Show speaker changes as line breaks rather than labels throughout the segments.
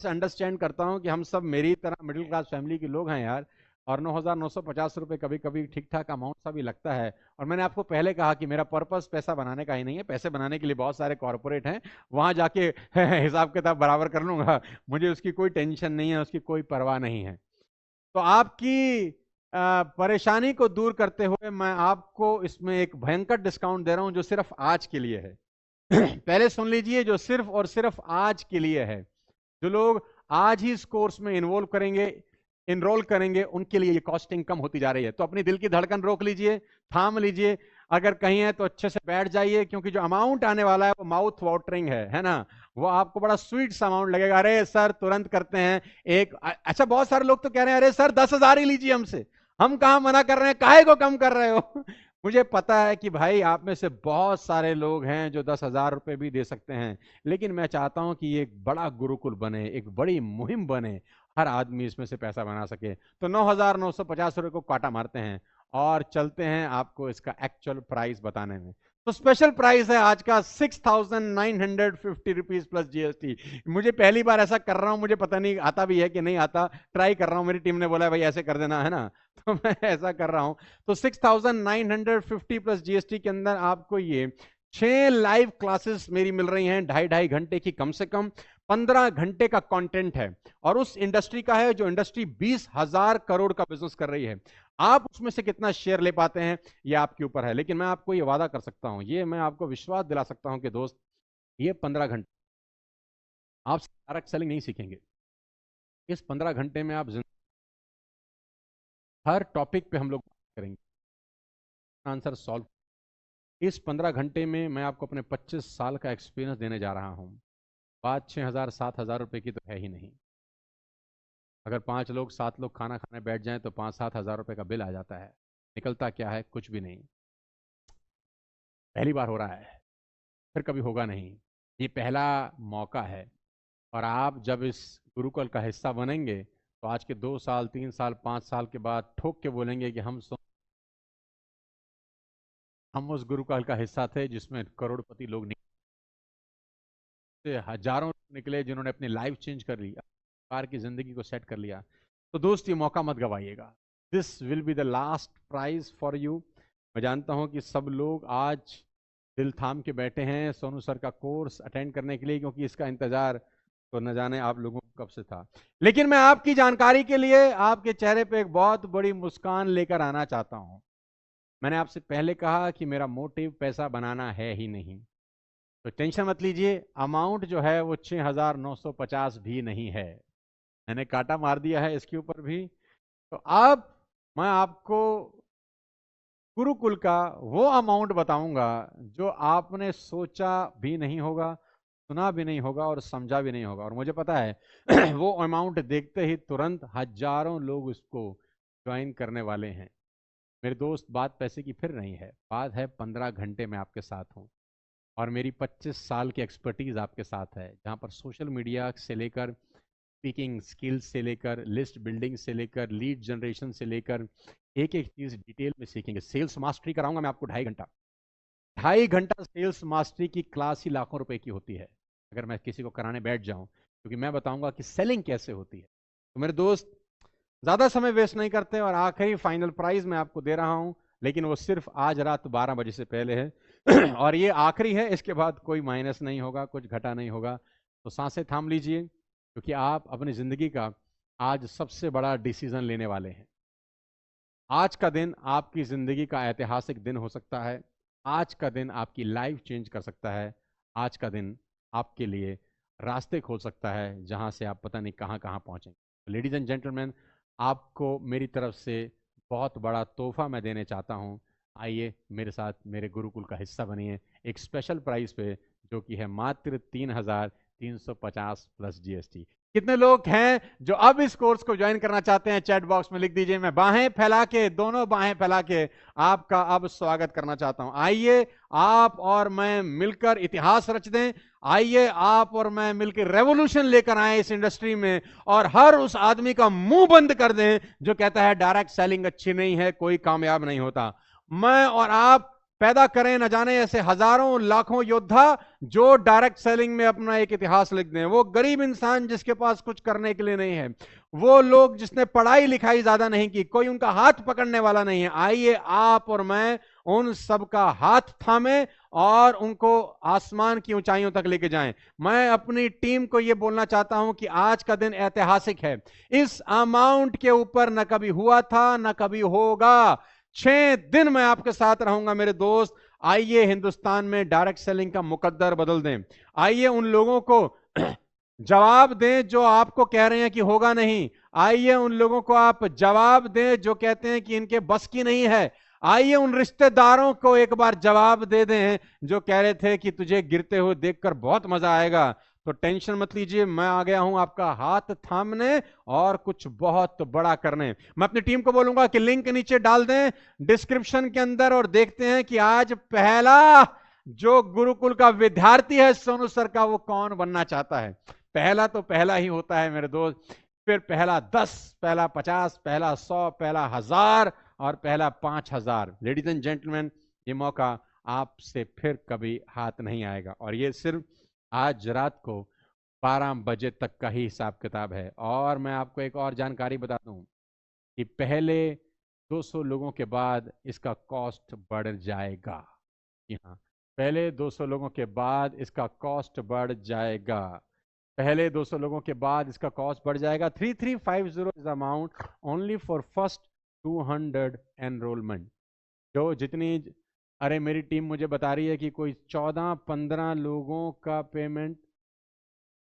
Understand करता हूँ कि हम सब मेरी तरह मिडिल क्लास फैमिली के लोग हैं यार, और 9,950 रुपये कभी कभी ठीक ठाक अमाउंट सा भी लगता है। और मैंने आपको पहले कहा कि मेरा पर्पस पैसा बनाने का ही नहीं है, पैसे बनाने के लिए बहुत सारे कॉर्पोरेट हैं, वहां जाके हिसाब किताब बराबर कर लूंगा, मुझे उसकी कोई टेंशन नहीं है, उसकी कोई परवाह नहीं है। तो आपकी परेशानी को दूर करते हुए मैं आपको इसमें एक भयंकर डिस्काउंट दे रहा हूं जो सिर्फ आज के लिए है। पहले सुन लीजिए, जो सिर्फ और सिर्फ आज के लिए है। जो लोग आज ही इस कोर्स में इनरोल करेंगे उनके लिए ये कॉस्टिंग कम होती जा रही है। तो अपनी दिल की धड़कन रोक लीजिए, थाम लीजिए, अगर कहीं है तो अच्छे से बैठ जाइए, क्योंकि जो अमाउंट आने वाला है वो माउथ वाटरिंग है ना। वो आपको बड़ा स्वीट सा अमाउंट लगेगा। अरे सर तुरंत करते हैं एक, अच्छा बहुत सारे लोग तो कह रहे हैं अरे सर 10,000 ही लीजिए हमसे, हम कहां मना कर रहे हैं, काहे को कम कर रहे हो। मुझे पता है कि भाई आप में से बहुत सारे लोग हैं जो 10,000 रुपए भी दे सकते हैं, लेकिन मैं चाहता हूं कि ये एक बड़ा गुरुकुल बने, एक बड़ी मुहिम बने, हर आदमी इसमें से पैसा बना सके। तो 9,950 रुपए को काटा मारते हैं और चलते हैं आपको इसका एक्चुअल प्राइस बताने में। तो स्पेशल प्राइस है आज का 6,950 रुपीज प्लस जीएसटी। मुझे पहली बार ऐसा कर रहा हूं, मुझे पता नहीं आता भी है कि नहीं आता, ट्राई कर रहा हूं, मेरी टीम ने बोला है भाई ऐसे कर देना है ना, तो मैं ऐसा कर रहा हूं। तो 6,950 प्लस जीएसटी के अंदर आपको ये 6 लाइव क्लासेस मेरी मिल रही हैं, 2.5 घंटे की, कम से कम 15 घंटे का कंटेंट है, और उस इंडस्ट्री का है जो इंडस्ट्री 20,000 करोड़ का बिजनेस कर रही है। आप उसमें से कितना शेयर ले पाते हैं ये आपके ऊपर है, लेकिन मैं आपको ये वादा कर सकता हूं, ये मैं आपको विश्वास दिला सकता हूं कि दोस्त, ये 15 घंटे आप डायरेक्ट सेलिंग नहीं सीखेंगे। इस 15 घंटे में आप हर टॉपिक पे हम लोग बात करेंगे, आंसर सॉल्व। इस 15 घंटे में मैं आपको अपने 25 साल का एक्सपीरियंस देने जा रहा हूं। बात 6,000 7,000 रुपए की तो है ही नहीं। अगर 5 लोग 7 लोग खाना खाने बैठ जाएं तो 5-7 हज़ार रुपए का बिल आ जाता है। निकलता क्या है, कुछ भी नहीं। पहली बार हो रहा है, फिर कभी होगा नहीं, ये पहला मौका है। और आप जब इस गुरुकुल का हिस्सा बनेंगे तो आज के 2 साल 3 साल 5 साल के बाद ठोक के बोलेंगे कि हम उस गुरुकुल का हिस्सा थे जिसमें करोड़पति लोग निकले, हजारों निकले जिन्होंने अपनी लाइफ चेंज कर ली, कार की जिंदगी को सेट कर लिया। तो दोस्त ये मौका मत गवाइएगा। This will be the last prize for you. मैं जानता हूं कि सब लोग आज दिल थाम के बैठे हैं सोनू सर का कोर्स अटेंड करने के लिए, क्योंकि इसका इंतजार तो न जाने आप लोगों को कब से था। लेकिन मैं आपकी जानकारी के लिए आपके चेहरे पे एक बहुत बड़ी मुस्कान लेकर आना चाहता हूं। मैंने आपसे पहले कहा कि मेरा मोटिव पैसा बनाना है ही नहीं, तो टेंशन मत लीजिए, अमाउंट जो है वो 6,950 भी नहीं है, मैंने काटा मार दिया है इसके ऊपर भी। तो अब मैं आपको गुरुकुल का वो अमाउंट बताऊंगा जो आपने सोचा भी नहीं होगा, सुना भी नहीं होगा और समझा भी नहीं होगा। और मुझे पता है वो अमाउंट देखते ही तुरंत हजारों लोग उसको ज्वाइन करने वाले हैं। मेरे दोस्त, बात पैसे की फिर नहीं है, बात है 15 घंटे में आपके साथ हूँ, और मेरी 25 साल की एक्सपर्टीज आपके साथ है, जहाँ पर सोशल मीडिया से लेकर स्पीकिंग स्किल्स से लेकर लिस्ट बिल्डिंग से लेकर लीड जनरेशन से लेकर एक एक चीज डिटेल में सीखेंगे। सेल्स मास्टरी कराऊंगा मैं आपको 2.5 घंटा। 2.5 घंटा सेल्स मास्टरी की क्लास ही लाखों रुपए की होती है अगर मैं किसी को कराने बैठ जाऊं, क्योंकि मैं बताऊंगा कि सेलिंग कैसे होती है। तो मेरे दोस्त, ज्यादा समय वेस्ट नहीं करते, और आखिरी फाइनल प्राइज मैं आपको दे रहा हूं, लेकिन वो सिर्फ आज रात 12 बजे से पहले है और ये आखिरी है, इसके बाद कोई माइनस नहीं होगा, कुछ घटा नहीं होगा। तो सांसें थाम लीजिए, क्योंकि आप अपनी जिंदगी का आज सबसे बड़ा डिसीजन लेने वाले हैं। आज का दिन आपकी जिंदगी का ऐतिहासिक दिन हो सकता है, आज का दिन आपकी लाइफ चेंज कर सकता है, आज का दिन आपके लिए रास्ते खोल सकता है जहां से आप पता नहीं कहां कहां पहुंचेंगे। लेडीज एंड जेंटलमैन, आपको मेरी तरफ से बहुत बड़ा तोहफा मैं देने चाहता हूं। आइए मेरे साथ मेरे गुरुकुल का हिस्सा बनिए एक स्पेशल प्राइस पे, जो कि है मात्र 3,350 प्लस जीएसटी। कितने लोग हैं जो अब इस कोर्स को ज्वाइन करना चाहते हैं? चैट बॉक्स में लिख दीजिए। मैं बाहें फैला के, दोनों बाहें फैला के आपका अब स्वागत करना चाहता हूं। आइए आप और मैं मिलकर इतिहास रच दें, आइए आप और मैं मिलकर रेवोल्यूशन लेकर आए इस इंडस्ट्री में, और हर उस आदमी का मुंह बंद कर दें जो कहता है डायरेक्ट सेलिंग अच्छी नहीं है, कोई कामयाब नहीं होता। मैं और आप पैदा करें न जाने ऐसे हजारों लाखों योद्धा जो डायरेक्ट सेलिंग में अपना एक इतिहास लिख दें। वो गरीब इंसान जिसके पास कुछ करने के लिए नहीं है, वो लोग जिसने पढ़ाई लिखाई ज्यादा नहीं की, कोई उनका हाथ पकड़ने वाला नहीं है, आइए आप और मैं उन सबका हाथ थामे और उनको आसमान की ऊंचाइयों तक लेके जाएं। मैं अपनी टीम को यह बोलना चाहता हूं कि आज का दिन ऐतिहासिक है। इस अमाउंट के ऊपर न कभी हुआ था न कभी होगा। 6 दिन मैं आपके साथ रहूंगा मेरे दोस्त। आइए हिंदुस्तान में डायरेक्ट सेलिंग का मुकद्दर बदल दें। आइए उन लोगों को जवाब दें जो आपको कह रहे हैं कि होगा नहीं। आइए उन लोगों को आप जवाब दें जो कहते हैं कि इनके बस की नहीं है। आइए उन रिश्तेदारों को एक बार जवाब दे दें जो कह रहे थे कि तुझे गिरते हुए देखकर बहुत मजा आएगा। तो टेंशन मत लीजिए, मैं आ गया हूं आपका हाथ थामने और कुछ बहुत बड़ा करने। मैं अपनी टीम को बोलूंगा कि लिंक नीचे डाल दें डिस्क्रिप्शन के अंदर, और देखते हैं कि आज पहला जो गुरुकुल का विद्यार्थी है सोनू सर का, वो कौन बनना चाहता है। पहला तो पहला ही होता है मेरे दोस्त, फिर पहला 10, पहला 50, पहला 100, पहला 1000 और पहला 5000। लेडीज एंड जेंटलमैन, ये मौका आपसे फिर कभी हाथ नहीं आएगा। और ये सिर्फ आज रात को 12 बजे तक का ही हिसाब किताब है। और मैं आपको एक और जानकारी बता दूं कि पहले 200 लोगों के बाद इसका कॉस्ट बढ़ जाएगा। जी हाँ, पहले 200 लोगों के बाद इसका कॉस्ट बढ़ जाएगा। पहले 200 लोगों के बाद इसका कॉस्ट बढ़ जाएगा। 3350 is amount only for first 200 enrolment. जो जितनी, अरे मेरी टीम मुझे बता रही है कि कोई 14-15 लोगों का पेमेंट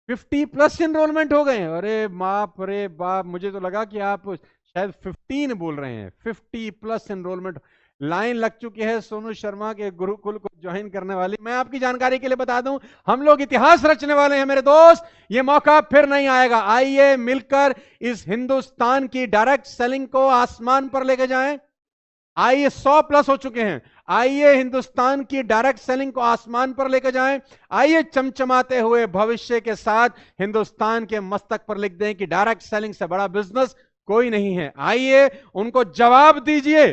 50+ एनरोलमेंट हो गए। अरे बाप रे बाप, मुझे तो लगा कि आप शायद 15 बोल रहे हैं। 50+ एनरोलमेंट, लाइन लग चुकी है सोनू शर्मा के गुरुकुल को ज्वाइन करने वाली। मैं आपकी जानकारी के लिए बता दूं, हम लोग इतिहास रचने वाले हैं मेरे दोस्त। ये मौका फिर नहीं आएगा। आइए मिलकर इस हिंदुस्तान की डायरेक्ट सेलिंग को आसमान पर लेके जाएं। आइए 100+ हो चुके हैं। आइए हिंदुस्तान की डायरेक्ट सेलिंग को आसमान पर लेकर जाएं। आइए चमचमाते हुए भविष्य के साथ हिंदुस्तान के मस्तक पर लिख दें कि डायरेक्ट सेलिंग से बड़ा बिजनेस कोई नहीं है। आइए उनको जवाब दीजिए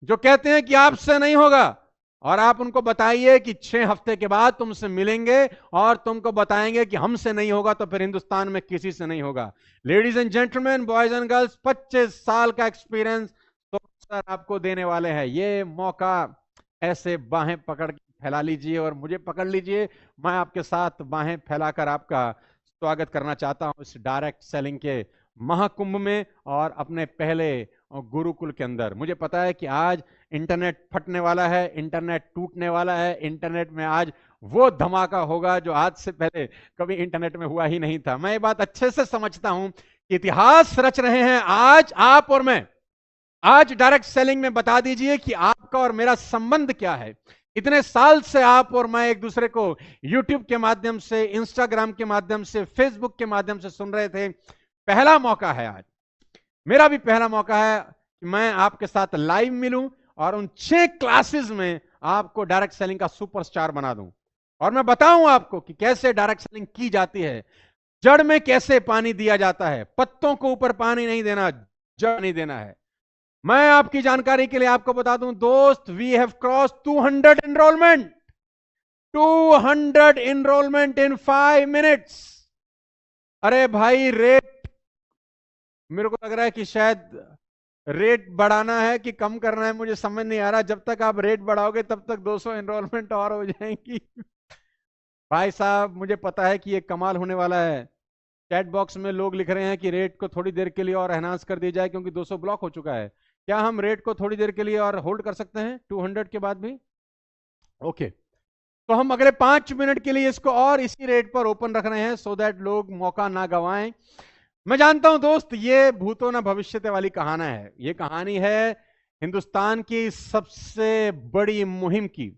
जो कहते हैं कि आपसे नहीं होगा, और आप उनको बताइए कि 6 हफ्ते के बाद तुमसे मिलेंगे और तुमको बताएंगे कि हमसे नहीं होगा तो फिर हिंदुस्तान में किसी से नहीं होगा। Ladies and gentleman, boys and girls, 25 साल का एक्सपीरियंस सर आपको देने वाले हैं। ये मौका ऐसे बाहें पकड़ के फैला लीजिए और मुझे पकड़ लीजिए। मैं आपके साथ बाहें फैलाकर आपका स्वागत करना चाहता हूं इस डायरेक्ट सेलिंग के महाकुंभ में और अपने पहले गुरुकुल के अंदर। मुझे पता है कि आज इंटरनेट फटने वाला है, इंटरनेट टूटने वाला है। इंटरनेट में आज वो धमाका होगा जो आज से पहले कभी इंटरनेट में हुआ ही नहीं था। मैं ये बात अच्छे से समझता हूं कि इतिहास रच रहे हैं आज आप और मैं। आज डायरेक्ट सेलिंग में बता दीजिए कि आपका और मेरा संबंध क्या है। इतने साल से आप और मैं एक दूसरे को YouTube के माध्यम से, इंस्टाग्राम के माध्यम से, फेसबुक के माध्यम से सुन रहे थे। पहला मौका है आज, मेरा भी पहला मौका है कि मैं आपके साथ लाइव मिलूं और उन 6 क्लासेस में आपको डायरेक्ट सेलिंग का सुपरस्टार बना दूं और मैं बताऊं आपको कि कैसे डायरेक्ट सेलिंग की जाती है, जड़ में कैसे पानी दिया जाता है। पत्तों को ऊपर पानी नहीं देना, जड़ नहीं देना है। मैं आपकी जानकारी के लिए आपको बता दूं दोस्त, we have cross 200 enrolment, 200 enrolment in 5 minutes. अरे भाई, रेट मेरे को लग रहा है कि शायद रेट बढ़ाना है कि कम करना है, मुझे समझ नहीं आ रहा। जब तक आप रेट बढ़ाओगे तब तक 200 एनरोलमेंट और हो जाएंगी। भाई साहब, मुझे पता है कि ये कमाल होने वाला है। चैट बॉक्स में लोग लिख रहे हैं कि रेट को थोड़ी देर के लिए और एनहांस कर दिया जाए क्योंकि 200 ब्लॉक हो चुका है। क्या हम रेट को थोड़ी देर के लिए और होल्ड कर सकते हैं 200 के बाद भी? ओके, तो हम अगले 5 मिनट के लिए इसको और इसी रेट पर ओपन रख रहे हैं सो दैट लोग मौका ना गवाएं। मैं जानता हूं दोस्त, ये भूतो ना भविष्यते वाली कहानी है। ये कहानी है हिंदुस्तान की सबसे बड़ी मुहिम की,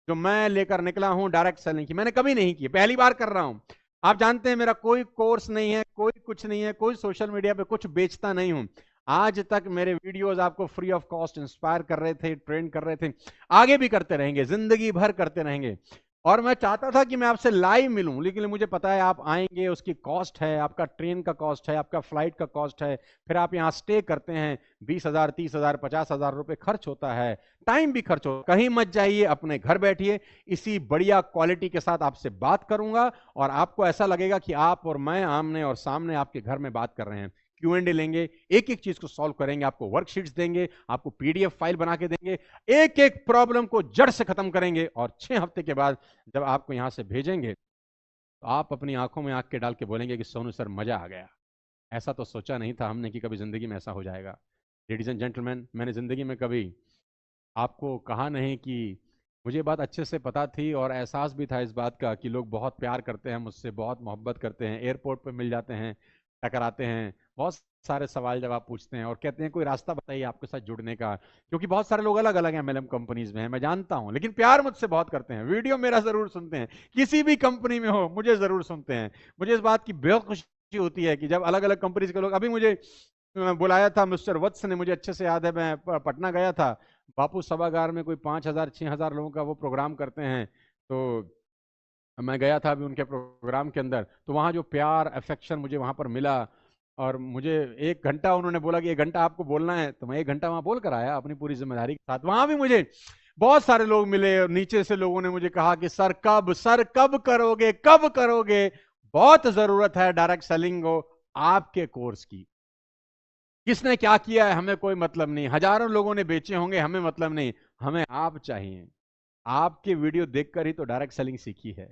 जो मैं लेकर निकला हूं डायरेक्ट सेलिंग की। मैंने कभी नहीं की, पहली बार कर रहा हूं। आप जानते हैं मेरा कोई कोर्स नहीं है, कोई कुछ नहीं है, कोई सोशल मीडिया पे कुछ बेचता नहीं हूं। आज तक मेरे वीडियोस आपको फ्री ऑफ कॉस्ट इंस्पायर कर रहे थे, ट्रेन कर रहे थे, आगे भी करते रहेंगे, जिंदगी भर करते रहेंगे। और मैं चाहता था कि मैं आपसे लाइव मिलूं, लेकिन मुझे पता है आप आएंगे, उसकी कॉस्ट है, आपका ट्रेन का कॉस्ट है, आपका फ्लाइट का कॉस्ट है, फिर आप यहाँ स्टे करते हैं, 20,000 30,000 50,000 रुपए खर्च होता है, टाइम भी खर्च होता है। कहीं मत जाइए, अपने घर बैठिए, इसी बढ़िया क्वालिटी के साथ आपसे बात करूंगा और आपको ऐसा लगेगा कि आप और मैं आमने और सामने आपके घर में बात कर रहे हैं। Q&A लेंगे, एक एक चीज को सॉल्व करेंगे, आपको वर्कशीट्स देंगे, आपको PDF फाइल बना के देंगे, एक एक प्रॉब्लम को जड़ से खत्म करेंगे और 6 हफ्ते के बाद जब आपको यहां से भेजेंगे तो आप अपनी आंखों में आंख के डाल के बोलेंगे कि सोनू सर मजा आ गया, ऐसा तो सोचा नहीं था हमने कि कभी जिंदगी में ऐसा हो जाएगा। लेडीज एंड जेंटलमैन, मैंने जिंदगी में कभी आपको कहा नहीं कि मुझे बात अच्छे से पता थी और एहसास भी था इस बात का कि लोग बहुत प्यार करते हैं मुझसे, बहुत मोहब्बत करते हैं, एयरपोर्ट पे मिल जाते हैं, टकराते हैं, बहुत सारे सवाल जवाब पूछते हैं और कहते हैं कोई रास्ता बताइए आपके साथ जुड़ने का, क्योंकि बहुत सारे लोग अलग अलग MLM कंपनीज में हैं, मैं जानता हूं, लेकिन प्यार मुझसे बहुत करते हैं, वीडियो मेरा जरूर सुनते हैं, किसी भी कंपनी में हो मुझे जरूर सुनते हैं। मुझे इस बात की बेहद खुशी होती है कि जब अलग अलग कंपनीज के लोग, अभी मुझे बुलाया था मिस्टर वत्स ने, मुझे अच्छे से याद है, मैं पटना गया था, बापू सभागार में कोई 5,000 6,000 लोगों का वो प्रोग्राम करते हैं, तो मैं गया था अभी उनके प्रोग्राम के अंदर, तो वहाँ जो प्यार अफेक्शन मुझे वहाँ पर मिला, और मुझे 1 घंटा उन्होंने बोला कि 1 घंटा आपको बोलना है, तो मैं 1 घंटा वहाँ बोल कर आया अपनी पूरी जिम्मेदारी के साथ। वहाँ भी मुझे बहुत सारे लोग मिले और नीचे से लोगों ने मुझे कहा कि सर कब करोगे, कब करोगे, बहुत जरूरत है डायरेक्ट सेलिंग को आपके कोर्स की। किसने क्या किया है हमें कोई मतलब नहीं, हजारों लोगों ने बेचे होंगे हमें मतलब नहीं, हमें आप चाहिए। आपके वीडियो देखकर ही तो डायरेक्ट सेलिंग सीखी है,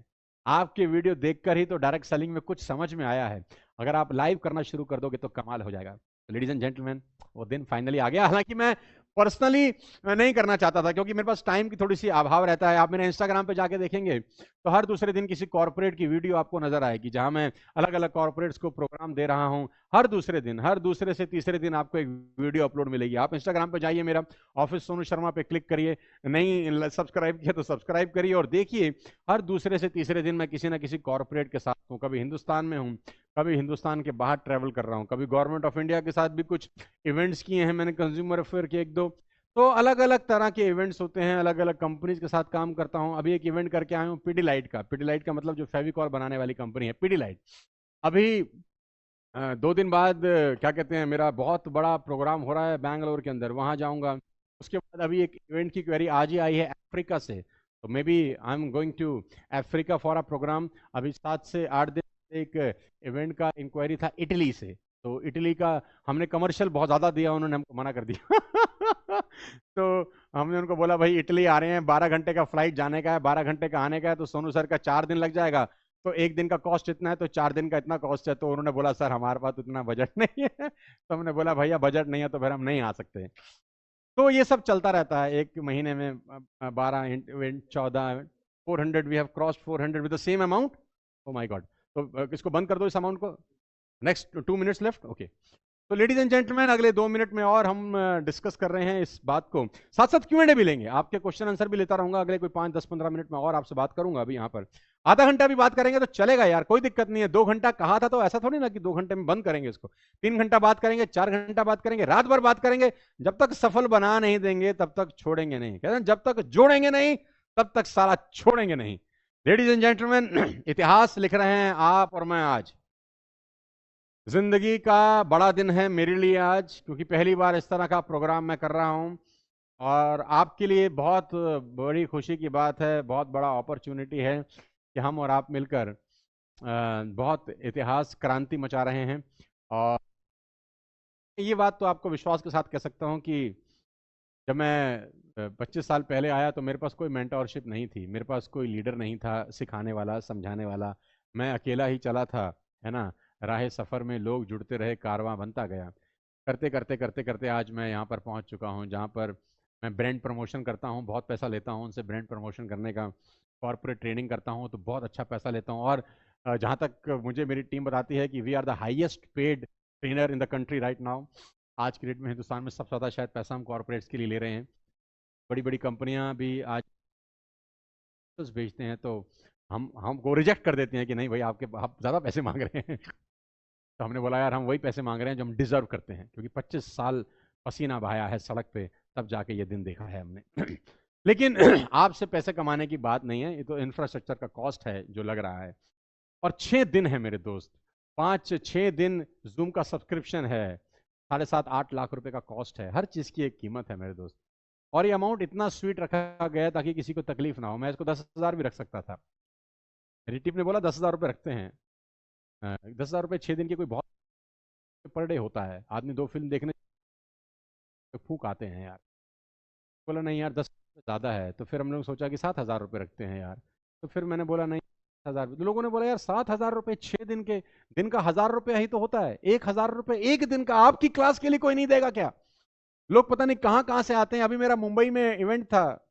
आपके वीडियो देखकर ही तो डायरेक्ट सेलिंग में कुछ समझ में आया है। अगर आप लाइव करना शुरू कर दोगे तो कमाल हो जाएगा। लेडीज एंड जेंटलमैन, वो दिन फाइनली आ गया, हालांकि मैं पर्सनली नहीं करना चाहता था क्योंकि मेरे पास टाइम की थोड़ी सी अभाव रहता है। आप मेरे इंस्टाग्राम पे जाके देखेंगे तो हर दूसरे दिन किसी कॉर्पोरेट की वीडियो आपको नजर आएगी जहां मैं अलग अलग कॉर्पोरेट्स को प्रोग्राम दे रहा हूं। हर दूसरे दिन, हर दूसरे से तीसरे दिन आपको एक वीडियो अपलोड मिलेगी। आप इंस्टाग्राम पे जाइए, मेरा ऑफिस सोनू शर्मा पे क्लिक करिए, नहीं सब्सक्राइब किया तो सब्सक्राइब करिए और देखिए हर दूसरे से तीसरे दिन मैं किसी ना किसी कॉर्पोरेट के साथ हूँ, कभी हिंदुस्तान में हूँ, कभी हिंदुस्तान के बाहर ट्रैवल कर रहा हूँ, कभी गवर्नमेंट ऑफ इंडिया के साथ भी कुछ इवेंट्स किए हैं मैंने, कंज्यूमर अफेयर के 1 2। तो अलग अलग तरह के इवेंट्स होते हैं, अलग अलग कंपनीज के साथ काम करता हूँ। अभी एक इवेंट करके आया हूँ पिडीलाइट का, पिडीलाइट का मतलब जो फेविकॉल बनाने वाली कंपनी है पिडीलाइट। अभी 2 दिन बाद क्या कहते हैं, मेरा बहुत बड़ा प्रोग्राम हो रहा है बैंगलोर के अंदर, वहां जाऊंगा। उसके बाद अभी एक इवेंट की क्वेरी आज ही आई है अफ्रीका से, तो maybe I am going to Africa for a programme. अभी 7 से 8 दिन एक इवेंट का इंक्वायरी था इटली से, तो इटली का हमने कमर्शियल बहुत ज़्यादा दिया, उन्होंने हमको मना कर दिया तो हमने उनको बोला भाई इटली आ रहे हैं, 12 घंटे का फ्लाइट जाने का है, 12 घंटे का आने का है, तो सोनू सर का 4 दिन लग जाएगा, तो एक दिन का कॉस्ट इतना है, तो 4 दिन का इतना कॉस्ट है। तो उन्होंने बोला सर हमारे पास उतना बजट नहीं है तो हमने बोला भैया बजट नहीं है तो फिर हम नहीं आ सकते। तो ये सब चलता रहता है एक महीने में 12 event 14 400, we have crossed 400 with the same amount. Oh my God, तो इसको बंद कर दो इस अमाउंट को, नेक्स्ट 2 मिनट्स लेफ्ट, ओके। तो लेडीज एंड जेंटलमैन, अगले 2 मिनट में और हम डिस्कस कर रहे हैं इस बात को, साथ साथ Q&A भी लेंगे, आपके क्वेश्चन आंसर भी लेता रहूंगा, अगले कोई 5 10 15 मिनट में और आपसे बात करूंगा। अभी यहाँ पर आधा घंटा भी बात करेंगे तो चलेगा यार, कोई दिक्कत नहीं है। 2 घंटा कहा था तो ऐसा थोड़ी ना कि 2 घंटे में बंद करेंगे इसको, 3 घंटा बात करेंगे, 4 घंटा बात करेंगे, रात भर बात करेंगे, जब तक सफल बना नहीं देंगे तब तक छोड़ेंगे नहीं, कहते हैं जब तक जोड़ेंगे नहीं तब तक साला छोड़ेंगे नहीं। लेडीज एंड जेंटलमैन, इतिहास लिख रहे हैं आप और मैं आज, जिंदगी का बड़ा दिन है मेरे लिए आज, क्योंकि पहली बार इस तरह का प्रोग्राम मैं कर रहा हूं और आपके लिए बहुत बड़ी खुशी की बात है, बहुत बड़ा अपॉर्चुनिटी है कि हम और आप मिलकर बहुत इतिहास क्रांति मचा रहे हैं। और ये बात तो आपको विश्वास के साथ कह सकता हूं कि जब मैं 25 साल पहले आया तो मेरे पास कोई मेंटोरशिप नहीं थी, मेरे पास कोई लीडर नहीं था सिखाने वाला समझाने वाला, मैं अकेला ही चला था, है ना। राह सफ़र में लोग जुड़ते रहे, कारवां बनता गया, करते करते करते करते आज मैं यहाँ पर पहुँच चुका हूँ जहाँ पर मैं ब्रांड प्रमोशन करता हूँ, बहुत पैसा लेता हूँ उनसे ब्रांड प्रमोशन करने का, कॉर्पोरेट ट्रेनिंग करता हूँ तो बहुत अच्छा पैसा लेता हूँ। और जहाँ तक मुझे मेरी टीम बताती है कि we are the highest paid trainer in the country right now. आज की डेट में हिंदुस्तान में सबसे ज़्यादा शायद पैसा हम कॉर्पोरेट्स के लिए ले रहे हैं। बड़ी बड़ी कंपनियां भी आज भेजते हैं तो हम हमको रिजेक्ट कर देते हैं कि नहीं भाई आपके आप ज़्यादा पैसे मांग रहे हैं तो हमने बोला यार हम वही पैसे मांग रहे हैं जो हम डिजर्व करते हैं, क्योंकि 25 साल पसीना बहाया है सड़क पे, तब जाके ये दिन देखा है हमने लेकिन आपसे पैसे कमाने की बात नहीं है, ये तो इंफ्रास्ट्रक्चर का कॉस्ट है जो लग रहा है। और 6 दिन है मेरे दोस्त, 5-6 दिन जूम का सब्सक्रिप्शन है, 7.5-8 लाख रुपए का कॉस्ट है, हर चीज की एक कीमत है मेरे दोस्त। और ये अमाउंट इतना स्वीट रखा गया है ताकि किसी को तकलीफ ना हो। मैं इसको 10,000 भी रख सकता था, रिटिव ने बोला 10,000 रुपये रखते हैं। 10,000 रुपये 6 दिन के कोई बहुत पर डे होता है, आदमी 2 फिल्म देखने फूक आते हैं यार। बोला नहीं यार, 10 ज़्यादा है। तो फिर हम लोग सोचा कि 7,000 रुपये रखते हैं यार। तो फिर मैंने बोला नहीं, 1,000। तो लोगों ने बोला यार 7,000 रुपये 6 दिन के, दिन का 1,000 रुपया ही तो होता है, 1,000 रुपये एक दिन का आपकी क्लास के लिए कोई नहीं देगा क्या? लोग पता नहीं कहाँ कहाँ से आते हैं। अभी मेरा मुंबई में इवेंट था,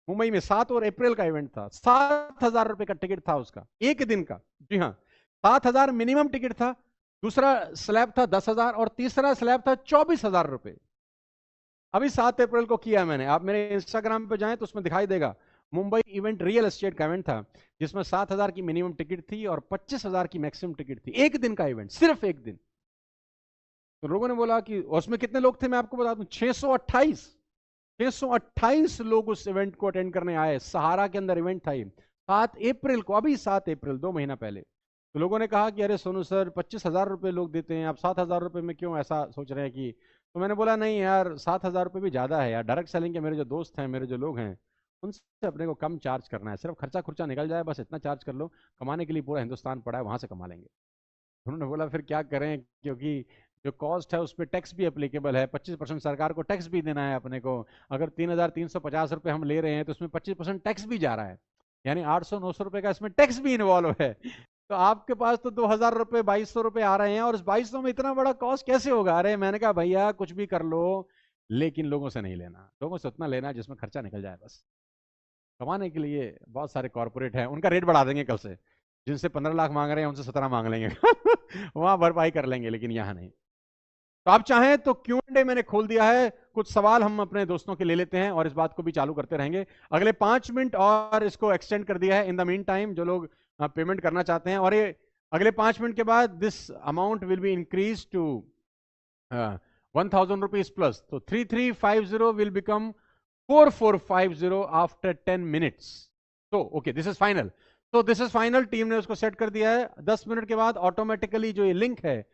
मुंबई में 7 अप्रैल का इवेंट था, 7,000 रुपये का टिकट था उसका, एक दिन का। जी हाँ, 7,000 मिनिमम टिकट था। दूसरा स्लैब था 10,000 और तीसरा स्लैब था 24,000 रुपये। अभी 7 अप्रैल को किया मैंने, आप मेरे इंस्टाग्राम पे जाएं तो उसमें दिखाई देगा। मुंबई इवेंट रियल एस्टेट का इवेंट था, जिसमें 7,000 की मिनिमम टिकट थी और 25,000 की मैक्सिमम टिकट थी, एक दिन का इवेंट, सिर्फ एक दिन। तो लोगों ने बोला कि उसमें कितने लोग थे, मैं आपको बता दूं, 628 लोग उस इवेंट को अटेंड करने आए। सहारा के अंदर इवेंट था ये, 7 अप्रैल को, अभी 7 अप्रैल, 2 महीना पहले। तो लोगों ने कहा कि अरे सोनू सर, 25,000 रुपये लोग देते हैं, आप 7,000 रुपये में क्यों ऐसा सोच रहे हैं कि। तो मैंने बोला नहीं यार, 7,000 रुपये भी ज़्यादा है यार। डायरेक्ट सेलिंग के मेरे जो दोस्त हैं, मेरे जो लोग हैं, उनसे अपने को कम चार्ज करना है, सिर्फ खर्चा खुर्चा निकल जाए, बस इतना चार्ज कर लो। कमाने के लिए पूरा हिंदुस्तान पड़ा है, वहां से कमा लेंगे। उन्होंने बोला फिर क्या करें, क्योंकि जो कॉस्ट है उस पर टैक्स भी एप्लीकेबल है, 25% सरकार को टैक्स भी देना है अपने को। अगर 3,350 रुपये हम ले रहे हैं तो उसमें 25% टैक्स भी जा रहा है, यानी 800-900 रुपये का इसमें टैक्स भी इन्वॉल्व है। तो आपके पास तो 2,000 रुपये 2,200 रुपये आ रहे हैं, और इस 2,200 में इतना बड़ा कॉस्ट कैसे होगा? अरे मैंने कहा भैया कुछ भी कर लो, लेकिन लोगों से नहीं लेना, लोगों से उतना लेना जिसमें खर्चा निकल जाए बस। कमाने के लिए बहुत सारे कॉर्पोरेट हैं, उनका रेट बढ़ा देंगे कल से, जिनसे 15 लाख मांग रहे हैं उनसे 17 मांग लेंगे वहां भरपाई कर लेंगे, लेकिन यहाँ नहीं। तो आप चाहें तो Q&A मैंने खोल दिया है, कुछ सवाल हम अपने दोस्तों के ले लेते हैं और इस बात को भी चालू करते रहेंगे अगले 5 मिनट, और इसको एक्सटेंड कर दिया है इन द मीन टाइम, जो लोग पेमेंट करना चाहते हैं। और ये अगले 5 मिनट के बाद this amount will be increase to 1,000 rupees plus. तो 3,350 विल बिकम 4,450 आफ्टर 10 मिनट्स। तो ओके, दिस इज फाइनल। तो दिस इज फाइनल, टीम ने उसको सेट कर दिया है। 10 मिनट के बाद ऑटोमेटिकली जो ये लिंक है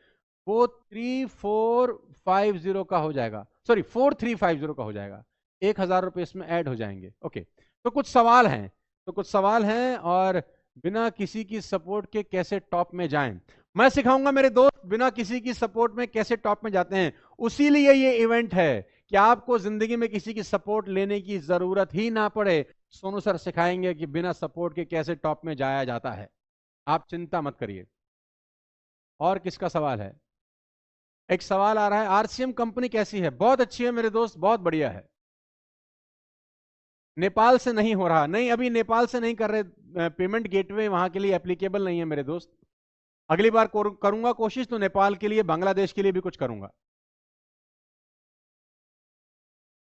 वो 3,450 का हो जाएगा, सॉरी 4,350 का हो जाएगा। 1,000 रुपये इसमें ऐड हो जाएंगे। ओके, तो कुछ सवाल हैं, और बिना किसी की सपोर्ट के कैसे टॉप में जाएं, मैं सिखाऊंगा मेरे दोस्त, बिना किसी की सपोर्ट में कैसे टॉप में जाते हैं। उसी लिए ये इवेंट है कि आपको जिंदगी में किसी की सपोर्ट लेने की जरूरत ही ना पड़े। सोनू सर सिखाएंगे कि बिना सपोर्ट के कैसे टॉप में जाया जाता है, आप चिंता मत करिए। और किसका सवाल है? एक सवाल आ रहा है, आरसीएम कंपनी कैसी है? बहुत अच्छी है मेरे दोस्त, बहुत बढ़िया है। नेपाल से नहीं हो रहा, नहीं अभी नेपाल से नहीं कर रहे, पेमेंट गेटवे वहां के लिए एप्लीकेबल नहीं है मेरे दोस्त। अगली बार करूंगा कोशिश, तो नेपाल के लिए, बांग्लादेश के लिए भी कुछ करूंगा।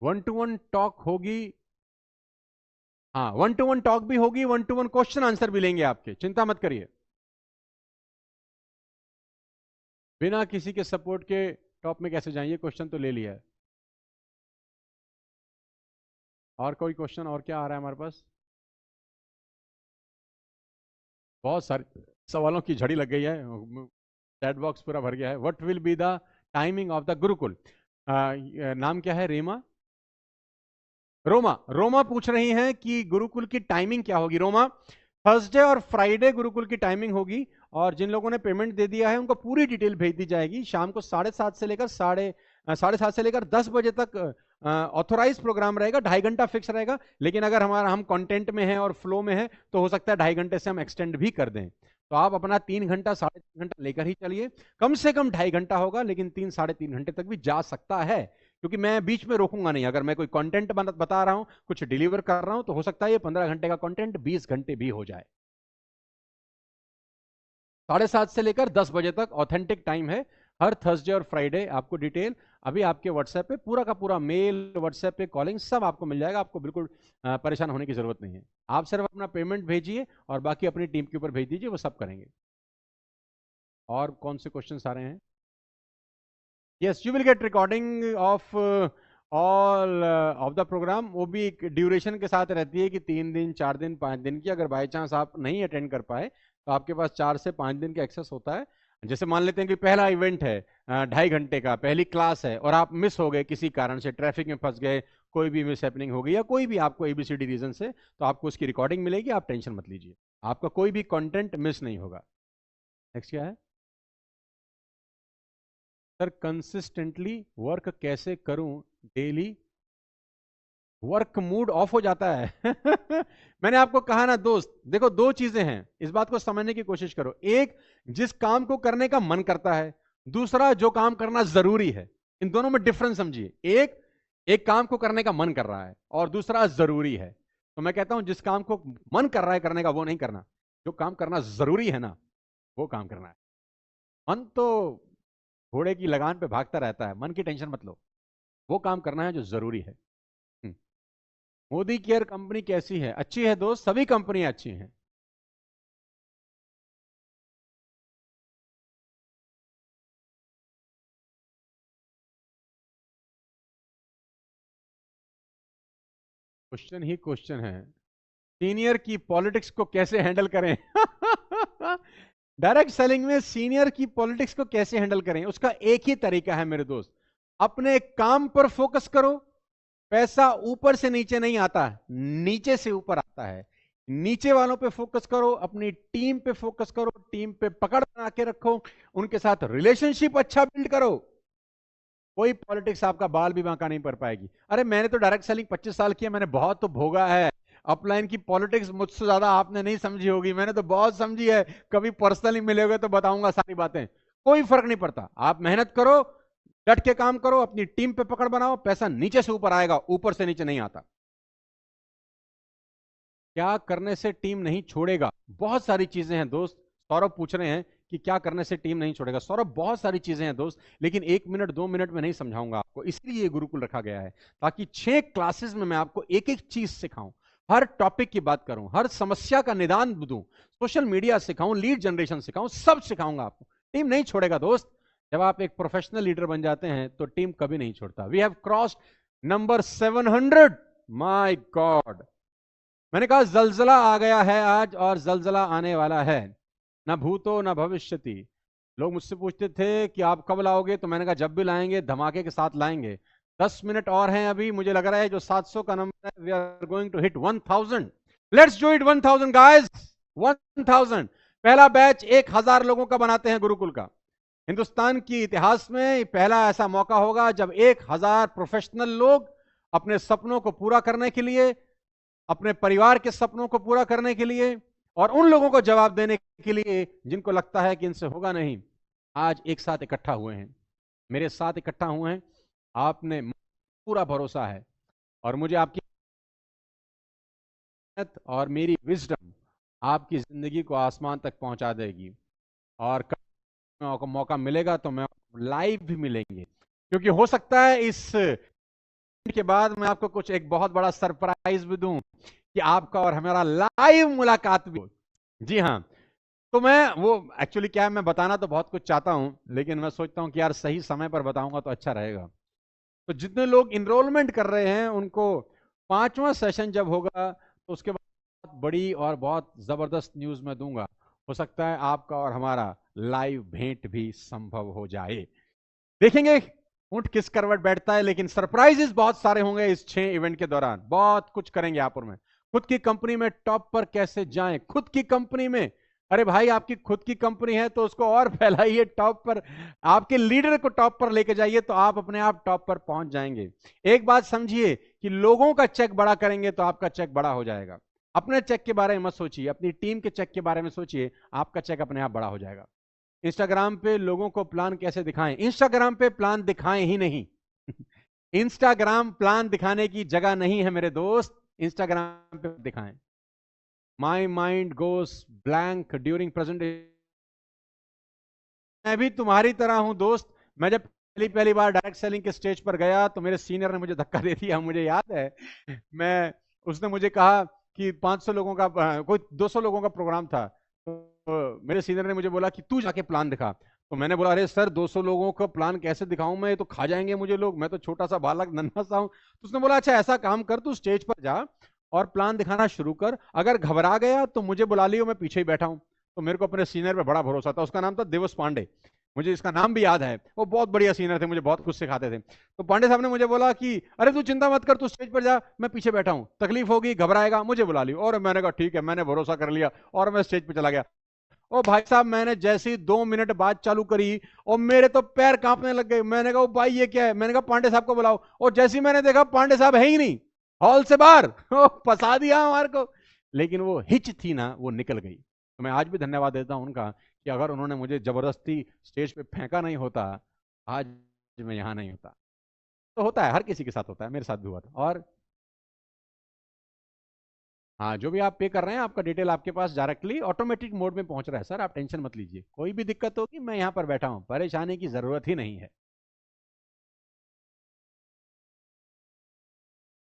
1-to-1 टॉक होगी, हाँ 1-to-1 टॉक भी होगी, 1-to-1 क्वेश्चन आंसर भी लेंगे आपके, चिंता मत करिए। बिना किसी के सपोर्ट के टॉप में कैसे जाएंगे, क्वेश्चन तो ले लिया है। और कोई क्वेश्चन, और क्या आ रहा है हमारे पास? बहुत सारे सवालों की झड़ी लग गई है, चैट बॉक्स पूरा भर गया है। What will be the timing of the Gurukul? नाम क्या है? रेमा, रोमा पूछ रही हैं कि गुरुकुल की टाइमिंग क्या होगी। रोमा, थर्सडे और फ्राइडे गुरुकुल की टाइमिंग होगी, और जिन लोगों ने पेमेंट दे दिया है उनको पूरी डिटेल भेज दी जाएगी। शाम को 7:30 से लेकर 7:30 से लेकर 10 बजे तक ऑथोराइज प्रोग्राम रहेगा, 2.5 घंटा फिक्स रहेगा। लेकिन अगर हम कंटेंट में हैं और फ्लो में है तो हो सकता है 2.5 घंटे से हम एक्सटेंड भी कर दें। तो आप अपना 3 घंटा 3.5 घंटा लेकर ही चलिए, कम से कम 2.5 घंटा होगा, लेकिन 3-3.5 घंटे तक भी जा सकता है, क्योंकि मैं बीच में रोकूंगा नहीं। अगर मैं कोई कंटेंट बता रहा हूं, कुछ डिलीवर कर रहा हूं, तो हो सकता है ये 15 घंटे का कंटेंट 20 घंटे भी हो जाए। 7:30 से लेकर 10 बजे तक ऑथेंटिक टाइम है, हर थर्सडे और फ्राइडे। आपको डिटेल अभी आपके व्हाट्सएप पे, पूरा का पूरा मेल, व्हाट्सएप पे कॉलिंग सब आपको मिल जाएगा। आपको बिल्कुल परेशान होने की जरूरत नहीं है। आप सिर्फ अपना पेमेंट भेजिए और बाकी अपनी टीम के ऊपर भेज दीजिए, वो सब करेंगे। और कौन से क्वेश्चन आ रहे हैं? Yes, you will get recording of all of the programme, वो भी एक ड्यूरेशन के साथ रहती है कि 3 दिन 4 दिन 5 दिन की। अगर बाई चांस आप नहीं अटेंड कर पाए तो आपके पास 4 से 5 दिन का एक्सेस होता है। जैसे मान लेते हैं कि पहला इवेंट है 2.5 घंटे का, पहली क्लास है, और आप मिस हो गए किसी कारण से, ट्रैफिक में फंस गए, कोई भी मिस हैपनिंग हो गई या कोई भी आपको एबीसीडी रीजन से, तो आपको उसकी रिकॉर्डिंग मिलेगी, आप टेंशन मत लीजिए, आपका कोई भी कंटेंट मिस नहीं होगा। नेक्स्ट क्या है सर? कंसिस्टेंटली वर्क कैसे करूं डेली? वर्क मूड ऑफ हो जाता है। मैंने आपको कहा ना दोस्त, देखो दो चीजें हैं, इस बात को समझने की कोशिश करो। एक, जिस काम को करने का मन करता है, दूसरा जो काम करना जरूरी है। इन दोनों में डिफरेंस समझिए। एक एक काम को करने का मन कर रहा है और दूसरा जरूरी है। तो मैं कहता हूं जिस काम को मन कर रहा है करने का वो नहीं करना, जो काम करना जरूरी है ना वो काम करना है। मन तो घोड़े की लगान पे भागता रहता है, मन की टेंशन मत लो, वो काम करना है जो जरूरी है। मोदी केयर कंपनी कैसी है? अच्छी है दोस्त, सभी कंपनियां अच्छी हैं। क्वेश्चन ही क्वेश्चन है। सीनियर की पॉलिटिक्स को कैसे हैंडल करें? डायरेक्ट सेलिंग में सीनियर की पॉलिटिक्स को कैसे हैंडल करें, उसका एक ही तरीका है मेरे दोस्त। अपने काम पर फोकस करो। पैसा ऊपर से नीचे नहीं आता, नीचे से ऊपर आता है। नीचे वालों पे फोकस करो, अपनी टीम पे फोकस करो, टीम पे पकड़ बना के रखो, उनके साथ रिलेशनशिप अच्छा बिल्ड करो। कोई पॉलिटिक्स आपका बाल भी बांका नहीं पड़ पाएगी। अरे मैंने तो डायरेक्ट सेलिंग 25 साल की है, मैंने बहुत तो भोगा है। अपलाइन की पॉलिटिक्स मुझसे ज्यादा आपने नहीं समझी होगी, मैंने तो बहुत समझी है। कभी पर्सनली मिलोगे तो बताऊंगा सारी बातें। कोई फर्क नहीं पड़ता, आप मेहनत करो, डट के काम करो, अपनी टीम पे पकड़ बनाओ, पैसा नीचे से ऊपर आएगा, ऊपर से नीचे नहीं आता। क्या करने से टीम नहीं छोड़ेगा? बहुत सारी चीजें हैं दोस्त। सौरभ पूछ रहे हैं कि क्या करने से टीम नहीं छोड़ेगा। सौरभ बहुत सारी चीजें हैं दोस्त, लेकिन 1 मिनट 2 मिनट में नहीं समझाऊंगा आपको। इसलिए ये गुरुकुल रखा गया है ताकि 6 क्लासेस में मैं आपको एक एक चीज सिखाऊं, हर टॉपिक की बात करूं, हर समस्या का निदान दूं, सोशल मीडिया सिखाऊं, लीड जनरेशन सिखाऊं, सब सिखाऊंगा आपको। टीम नहीं छोड़ेगा दोस्त। जब आप एक प्रोफेशनल लीडर बन जाते हैं तो टीम कभी नहीं छोड़ता। We have cross number 700। My God, मैंने कहा जलजला आ गया है आज और जलजला आने वाला है, न भूतो न भविष्यति। लोग मुझसे पूछते थे कि आप कब लाओगे, तो मैंने कहा जब भी लाएंगे धमाके के साथ लाएंगे। 10 मिनट और हैं अभी, मुझे लग रहा है जो 700 का नंबर है, we are going to hit 1000। Let's do it 1000 guys, 1000। पहला बैच 1000 लोगों का बनाते हैं गुरुकुल का। हिंदुस्तान की इतिहास में पहला ऐसा मौका होगा जब 1000 प्रोफेशनल लोग अपने सपनों को पूरा करने के लिए, अपने परिवार के सपनों को पूरा करने के लिए, और उन लोगों को जवाब देने के लिए जिनको लगता है कि इनसे होगा नहीं, आज एक साथ इकट्ठा हुए हैं, मेरे साथ इकट्ठा हुए हैं। आपने पूरा भरोसा है और मुझे आपकी मेहनत और मेरी विजडम आपकी जिंदगी को आसमान तक पहुंचा देगी। और कभी मौका मिलेगा तो मैं लाइव भी मिलेंगे, क्योंकि हो सकता है इस के बाद मैं आपको कुछ एक बहुत बड़ा सरप्राइज भी दूं कि आपका और हमारा लाइव मुलाकात भी हो। जी हाँ, तो मैं वो एक्चुअली क्या है, मैं बताना तो बहुत कुछ चाहता हूं, लेकिन मैं सोचता हूं कि यार सही समय पर बताऊंगा तो अच्छा रहेगा। तो जितने लोग इनरोलमेंट कर रहे हैं उनको 5वां सेशन जब होगा तो उसके बाद बड़ी और बहुत जबरदस्त न्यूज मैं दूंगा। हो सकता है आपका और हमारा लाइव भेंट भी संभव हो जाए। देखेंगे ऊंट किस करवट बैठता है, लेकिन सरप्राइजेस बहुत सारे होंगे इस 6 इवेंट के दौरान। बहुत कुछ करेंगे आप और मैं। खुद की कंपनी में टॉप पर कैसे जाएं, खुद की कंपनी में। अरे भाई, आपकी खुद की कंपनी है तो उसको और फैलाइए टॉप पर, आपके लीडर को टॉप पर लेके जाइए तो आप अपने आप टॉप पर पहुंच जाएंगे। एक बात समझिए कि लोगों का चेक बड़ा करेंगे तो आपका चेक बड़ा हो जाएगा। अपने चेक के बारे में मत सोचिए, अपनी टीम के चेक के बारे में सोचिए, आपका चेक अपने आप बड़ा हो जाएगा। इंस्टाग्राम पे लोगों को प्लान कैसे दिखाएं? इंस्टाग्राम पे प्लान दिखाएं ही नहीं। इंस्टाग्राम प्लान दिखाने की जगह नहीं है मेरे दोस्त, इंस्टाग्राम पे दिखाएं। My mind goes blank during presentation. मैं भी तुम्हारी तरह हूं दोस्त। मैं जब पहली पहली बार डायरेक्ट सेलिंग के स्टेज पर गया तो मेरे सीनियर ने मुझे धक्का दे दिया, मुझे याद है। मैं उसने मुझे कहा कि 500 लोगों का कोई 200 लोगों का प्रोग्राम था, तो मेरे सीनियर ने मुझे बोला कि तू जाके प्लान दिखा। तो मैंने बोला अरे सर 200 लोगों का प्लान कैसे दिखाऊं मैं, ये तो खा जाएंगे मुझे लोग, मैं तो छोटा सा बालक नन्हा सा हूं। तो उसने बोला अच्छा ऐसा काम कर, तू स्टेज पर जा और प्लान दिखाना शुरू कर, अगर घबरा गया तो मुझे बुला लियो, मैं पीछे ही बैठा हूं। तो मेरे को अपने सीनियर पे बड़ा भरोसा था, उसका नाम था दिवस पांडे, मुझे इसका नाम भी याद है, वो बहुत बढ़िया सीनियर थे, मुझे बहुत कुछ सिखाते थे। तो पांडे साहब ने मुझे बोला कि अरे तू चिंता मत कर, तू स्टेज पर जा, मैं पीछे बैठा हूं, तकलीफ होगी घबराएगा मुझे बुला लियो। और मैंने कहा ठीक है, मैंने भरोसा कर लिया और मैं स्टेज पर चला गया। ओ भाई साहब मैंने जैसे ही 2 मिनट बात चालू करी और मेरे तो पैर कांपने लग गए। मैंने कहा भाई ये क्या है, मैंने कहा पांडे साहब को बुलाओ, और जैसे ही मैंने देखा पांडे साहब है ही नहीं, हॉल से बाहर फंसा दिया हमारे को। लेकिन वो हिच थी ना, वो निकल गई। तो मैं आज भी धन्यवाद देता हूं उनका कि अगर उन्होंने मुझे जबरदस्ती स्टेज पे फेंका नहीं होता, आज मैं यहां नहीं होता। तो होता है, हर किसी के साथ होता है, मेरे साथ भी हुआ था। और हाँ, जो भी आप पे कर रहे हैं आपका डिटेल आपके पास डायरेक्टली ऑटोमेटिक मोड में पहुंच रहा है सर, आप टेंशन मत लीजिए, कोई भी दिक्कत होगी मैं यहाँ पर बैठा हूँ, परेशानी की जरूरत ही नहीं है।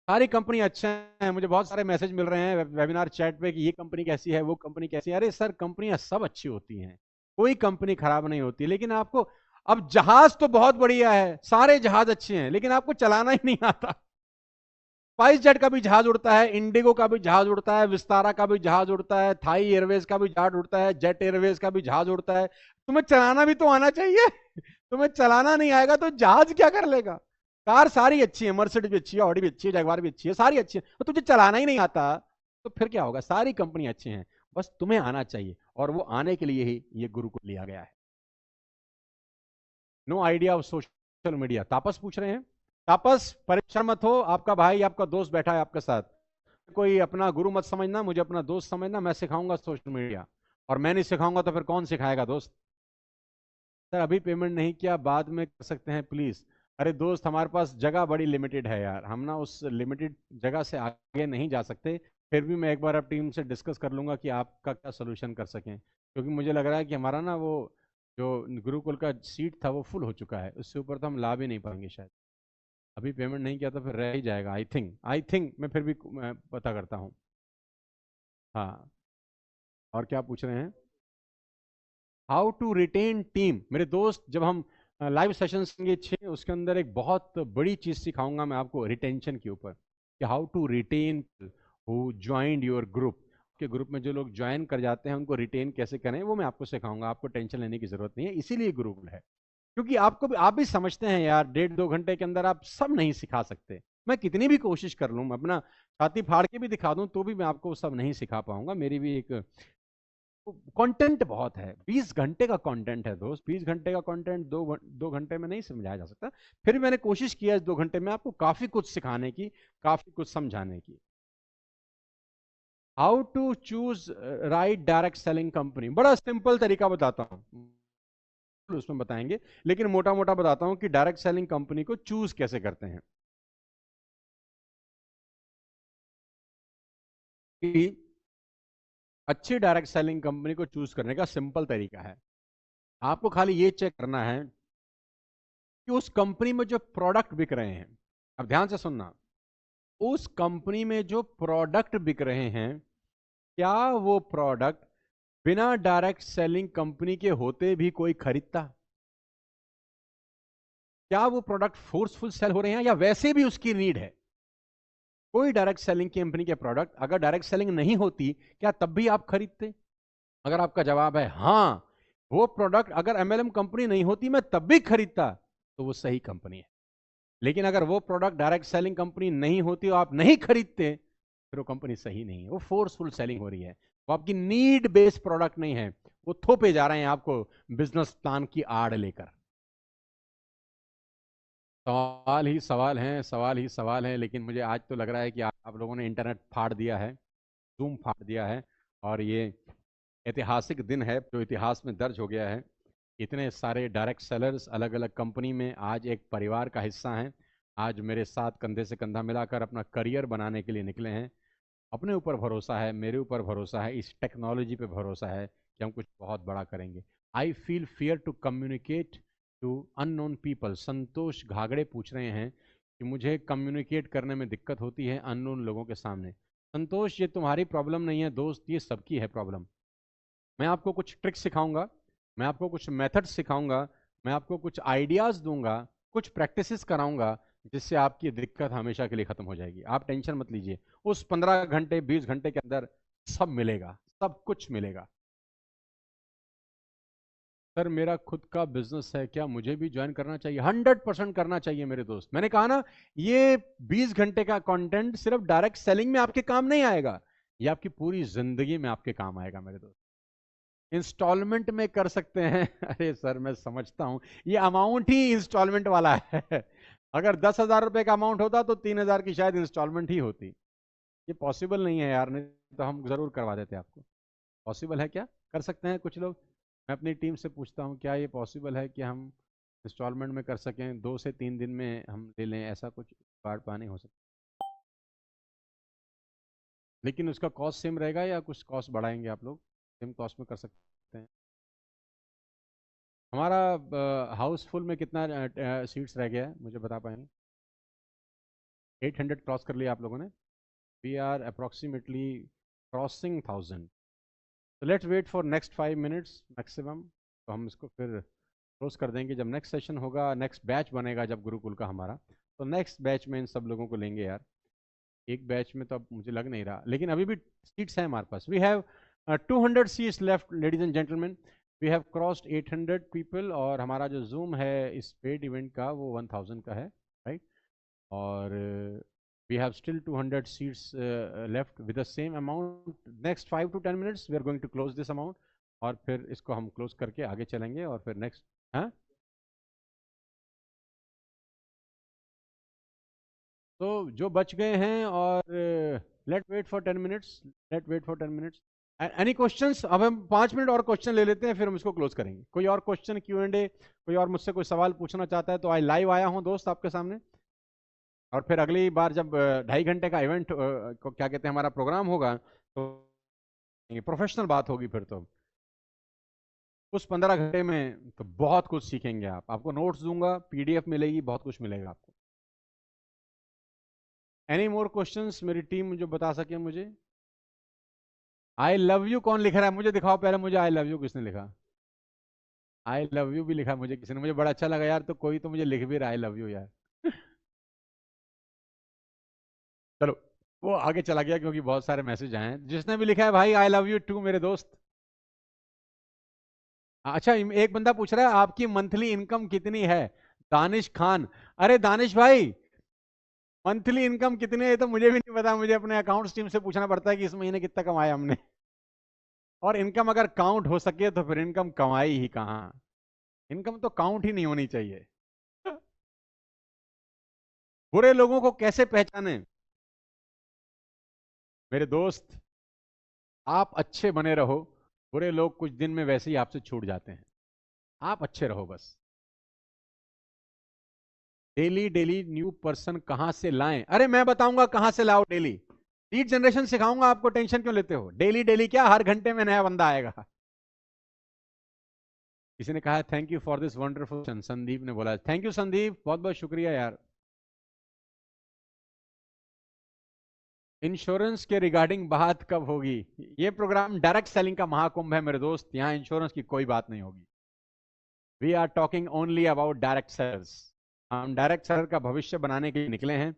सारी कंपनी अच्छे हैं, मुझे बहुत सारे मैसेज मिल रहे हैं वेबिनार चैट पे कि ये कंपनी कैसी है, वो कंपनी कैसी है। अरे सर कंपनियां सब अच्छी होती हैं, कोई कंपनी खराब नहीं होती, लेकिन आपको, अब जहाज तो बहुत बढ़िया है, सारे जहाज अच्छे हैं, लेकिन आपको चलाना ही नहीं आता। स्पाइस जेट का भी जहाज उड़ता है, इंडिगो का भी जहाज उड़ता है, विस्तारा का भी जहाज उड़ता है, थाई एयरवेज का भी जहाज उड़ता है, जेट एयरवेज का भी जहाज उड़ता है। तुम्हें चलाना भी तो आना चाहिए। तुम्हें चलाना नहीं आएगा तो जहाज क्या कर लेगा। कार सारी अच्छी है, मर्सिडीज भी अच्छी है, ऑडी भी अच्छी है, जगवार भी अच्छी है, सारी अच्छी है, तो तुझे चलाना ही नहीं आता तो फिर क्या होगा। सारी कंपनी अच्छी हैं, बस तुम्हें आना चाहिए, और वो आने के लिए ही ये गुरुकुल लिया गया है। No idea of social media, Tapas पूछ रहे हैं। तापस परेशान मत हो, आपका भाई आपका दोस्त बैठा है आपके साथ, कोई अपना गुरु मत समझना, मुझे अपना दोस्त समझना। मैं सिखाऊंगा सोशल मीडिया, और मैं नहीं सिखाऊंगा तो फिर कौन सिखाएगा दोस्त। सर अभी पेमेंट नहीं किया, बाद में कर सकते हैं प्लीज। अरे दोस्त हमारे पास जगह बड़ी लिमिटेड है यार, हम ना उस लिमिटेड जगह से आगे नहीं जा सकते। फिर भी मैं एक बार अब टीम से डिस्कस कर लूंगा कि आपका क्या सोल्यूशन कर सकें, क्योंकि मुझे लग रहा है कि हमारा ना वो जो गुरुकुल का सीट था वो फुल हो चुका है, उससे ऊपर तो हम ला भी नहीं पाएंगे शायद। अभी पेमेंट नहीं किया तो फिर रह ही जाएगा, आई थिंक मैं फिर भी मैं पता करता हूँ। हाँ, और क्या पूछ रहे हैं। हाउ टू रिटेन टीम, मेरे दोस्त जब हम लाइव सेशन होंगे 6, उसके अंदर एक बहुत बड़ी चीज सिखाऊंगा मैं आपको रिटेंशन के ऊपर, कि how to retain who joined your group, के ग्रुप में जो लोग ज्वाइन कर जाते हैं उनको रिटेन कैसे करें, वो मैं आपको सिखाऊंगा। आपको टेंशन लेने की जरूरत नहीं है, इसीलिए ग्रुप है। क्योंकि आपको भी, आप भी समझते हैं यार 1.5-2 घंटे के अंदर आप सब नहीं सिखा सकते। मैं कितनी भी कोशिश कर लूँ, अपना छाती फाड़ के भी दिखा दूं तो भी मैं आपको सब नहीं सिखा पाऊंगा। मेरी भी एक कंटेंट बहुत है, 20 घंटे का कंटेंट है दोस्त, 20 घंटे का कंटेंट दो घंटे में नहीं समझाया जा सकता। फिर भी मैंने कोशिश किया इस 2 घंटे में आपको काफी कुछ सिखाने की, काफी कुछ समझाने की। How to choose right direct selling company, बड़ा सिंपल तरीका बताता हूँ, उसमें बताएंगे, लेकिन मोटा मोटा बताता हूं कि डायरेक्ट सेलिंग कंपनी को चूज कैसे करते हैं। कि अच्छी डायरेक्ट सेलिंग कंपनी को चूज करने का सिंपल तरीका है, आपको खाली ये चेक करना है कि उस कंपनी में जो प्रोडक्ट बिक रहे हैं, अब ध्यान से सुनना, उस कंपनी में जो प्रोडक्ट बिक रहे हैं, क्या वो प्रोडक्ट बिना डायरेक्ट सेलिंग कंपनी के होते भी कोई खरीदता। क्या वो प्रोडक्ट फोर्सफुल सेल हो रहे हैं या वैसे भी उसकी नीड है। कोई डायरेक्ट सेलिंग कंपनी के प्रोडक्ट अगर डायरेक्ट सेलिंग नहीं होती, क्या तब भी आप खरीदते। अगर आपका जवाब है हाँ, वो प्रोडक्ट अगर एमएलएम कंपनी नहीं होती मैं तब भी खरीदता, तो वो सही कंपनी है। लेकिन अगर वो प्रोडक्ट डायरेक्ट सेलिंग कंपनी नहीं होती और आप नहीं खरीदते, फिर वो कंपनी सही नहीं है, वो फोर्सफुल सेलिंग हो रही है, वो आपकी नीड बेस्ड प्रोडक्ट नहीं है, वो थोपे जा रहे हैं आपको बिजनेस प्लान की आड़ लेकर। सवाल ही सवाल हैं, सवाल ही सवाल हैं, लेकिन मुझे आज तो लग रहा है कि आप लोगों ने इंटरनेट फाड़ दिया है, जूम फाड़ दिया है, और ये ऐतिहासिक दिन है जो इतिहास में दर्ज हो गया है। इतने सारे डायरेक्ट सेलर्स अलग अलग कंपनी में आज एक परिवार का हिस्सा हैं, आज मेरे साथ कंधे से कंधा मिलाकर अपना करियर बनाने के लिए निकले हैं। अपने ऊपर भरोसा है, मेरे ऊपर भरोसा है, इस टेक्नोलॉजी पे भरोसा है कि हम कुछ बहुत बड़ा करेंगे। I feel fear to communicate to unknown people, Santosh Ghagde पूछ रहे हैं कि मुझे कम्युनिकेट करने में दिक्कत होती है अननोन लोगों के सामने। संतोष ये तुम्हारी प्रॉब्लम नहीं है दोस्त, ये सबकी है प्रॉब्लम। मैं आपको कुछ ट्रिक्स सिखाऊंगा, मैं आपको कुछ मेथड सिखाऊंगा, मैं आपको कुछ आइडियाज दूंगा, कुछ प्रैक्टिसेस कराऊंगा, जिससे आपकी दिक्कत हमेशा के लिए खत्म हो जाएगी। आप टेंशन मत लीजिए, उस 15 घंटे 20 घंटे के अंदर सब मिलेगा, सब कुछ मिलेगा। सर मेरा खुद का बिजनेस है, क्या मुझे भी ज्वाइन करना चाहिए? 100% करना चाहिए मेरे दोस्त। मैंने कहा ना, ये 20 घंटे का कंटेंट सिर्फ डायरेक्ट सेलिंग में आपके काम नहीं आएगा, ये आपकी पूरी जिंदगी में आपके काम आएगा मेरे दोस्त। इंस्टॉलमेंट में कर सकते हैं अरे सर मैं समझता हूं, ये अमाउंट ही इंस्टॉलमेंट वाला है अगर 10,000 रुपए का अमाउंट होता तो 3,000 की शायद इंस्टॉलमेंट ही होती। ये पॉसिबल नहीं है यार, नहीं तो हम जरूर करवा देते आपको। पॉसिबल है क्या? कर सकते हैं कुछ लोग? मैं अपनी टीम से पूछता हूँ, क्या ये पॉसिबल है कि हम इंस्टॉलमेंट में कर सकें, 2 से 3 दिन में हम ले लें, ऐसा कुछ कार्ड पानी हो सकता? लेकिन उसका कॉस्ट सेम रहेगा या कुछ कॉस्ट बढ़ाएंगे आप लोग? सेम कॉस्ट में कर सकते हैं। हमारा हाउसफुल में कितना सीट्स रह गया है, मुझे बता पाएंगे? 800 क्रॉस कर लिया आप लोगों ने। We are approximately crossing 1000। तो let's wait for next 5 minutes maximum, तो हम इसको फिर क्लोज कर देंगे। जब नेक्स्ट सेशन होगा, नेक्स्ट बैच बनेगा जब गुरुकुल का हमारा, तो नेक्स्ट बैच में इन सब लोगों को लेंगे यार। एक बैच में तो अब मुझे लग नहीं रहा, लेकिन अभी भी सीट्स हैं हमारे पास। We have 200 seats left ladies and gentleman. We have crossed 800 people, और हमारा जो जूम है इस पेड इवेंट का वो 1000 का है, राइट? और we have still 200 seats left with the same amount. Next 5 to 10 minutes we are going to close this amount, और फिर इसको हम क्लोज करके आगे चलेंगे, और फिर नेक्स्ट। हाँ, तो जो बच गए हैं, और let wait for 10 minutes, let wait for 10 minutes. Any questions? अब हम 5 मिनट और क्वेश्चन ले लेते हैं, फिर हम इसको क्लोज करेंगे। कोई और क्वेश्चन, Q&A? कोई और मुझसे कोई सवाल पूछना चाहता है तो आज लाइव आया हूँ दोस्त आपके सामने, और फिर अगली बार जब 2.5 घंटे का इवेंट को क्या कहते हैं हमारा प्रोग्राम होगा, तो प्रोफेशनल बात होगी फिर तो। उस 15 घंटे में तो बहुत कुछ सीखेंगे आप। आपको नोट्स दूंगा, PDF मिलेगी, बहुत कुछ मिलेगा आपको। एनी मोर क्वेश्चंस मेरी टीम जो बता सके मुझे? आई लव यू कौन लिख रहा है? मुझे दिखाओ पहले, मुझे आई लव यू किसने लिखा? आई लव यू भी लिखा मुझे किसी ने, मुझे बड़ा अच्छा लगा यार। तो कोई तो मुझे लिख भी रहा है आई लव यू यार चलो, वो आगे चला गया क्योंकि बहुत सारे मैसेज आए हैं। जिसने भी लिखा है भाई आई लव यू टू मेरे दोस्त। अच्छा, एक बंदा पूछ रहा है आपकी मंथली इनकम कितनी है? दानिश खान। अरे दानिश भाई, मंथली इनकम कितनी है तो मुझे भी नहीं पता, मुझे अपने अकाउंट्स टीम से पूछना पड़ता है कि इस महीने कितना कमाया हमने। और इनकम अगर काउंट हो सके तो फिर इनकम कमाई ही कहाँ, इनकम तो काउंट ही नहीं होनी चाहिए। बुरे लोगों को कैसे पहचाने? मेरे दोस्त, आप अच्छे बने रहो, बुरे लोग कुछ दिन में वैसे ही आपसे छूट जाते हैं। आप अच्छे रहो बस। डेली डेली न्यू पर्सन कहां से लाएं? अरे मैं बताऊंगा कहां से लाओ डेली। लीड जनरेशन सिखाऊंगा आपको, टेंशन क्यों लेते हो? डेली डेली क्या, हर घंटे में नया बंदा आएगा। किसी ने कहा thank you for this wonderful, Sandeep ने बोला थैंक यू संदीप, बहुत बहुत शुक्रिया यार। इंश्योरेंस के रिगार्डिंग बात कब होगी? ये प्रोग्राम डायरेक्ट सेलिंग का महाकुंभ है मेरे दोस्त, यहां इंश्योरेंस की कोई बात नहीं होगी। We are talking only about direct sellers. हम डायरेक्ट सेलर का भविष्य बनाने के लिए निकले हैं,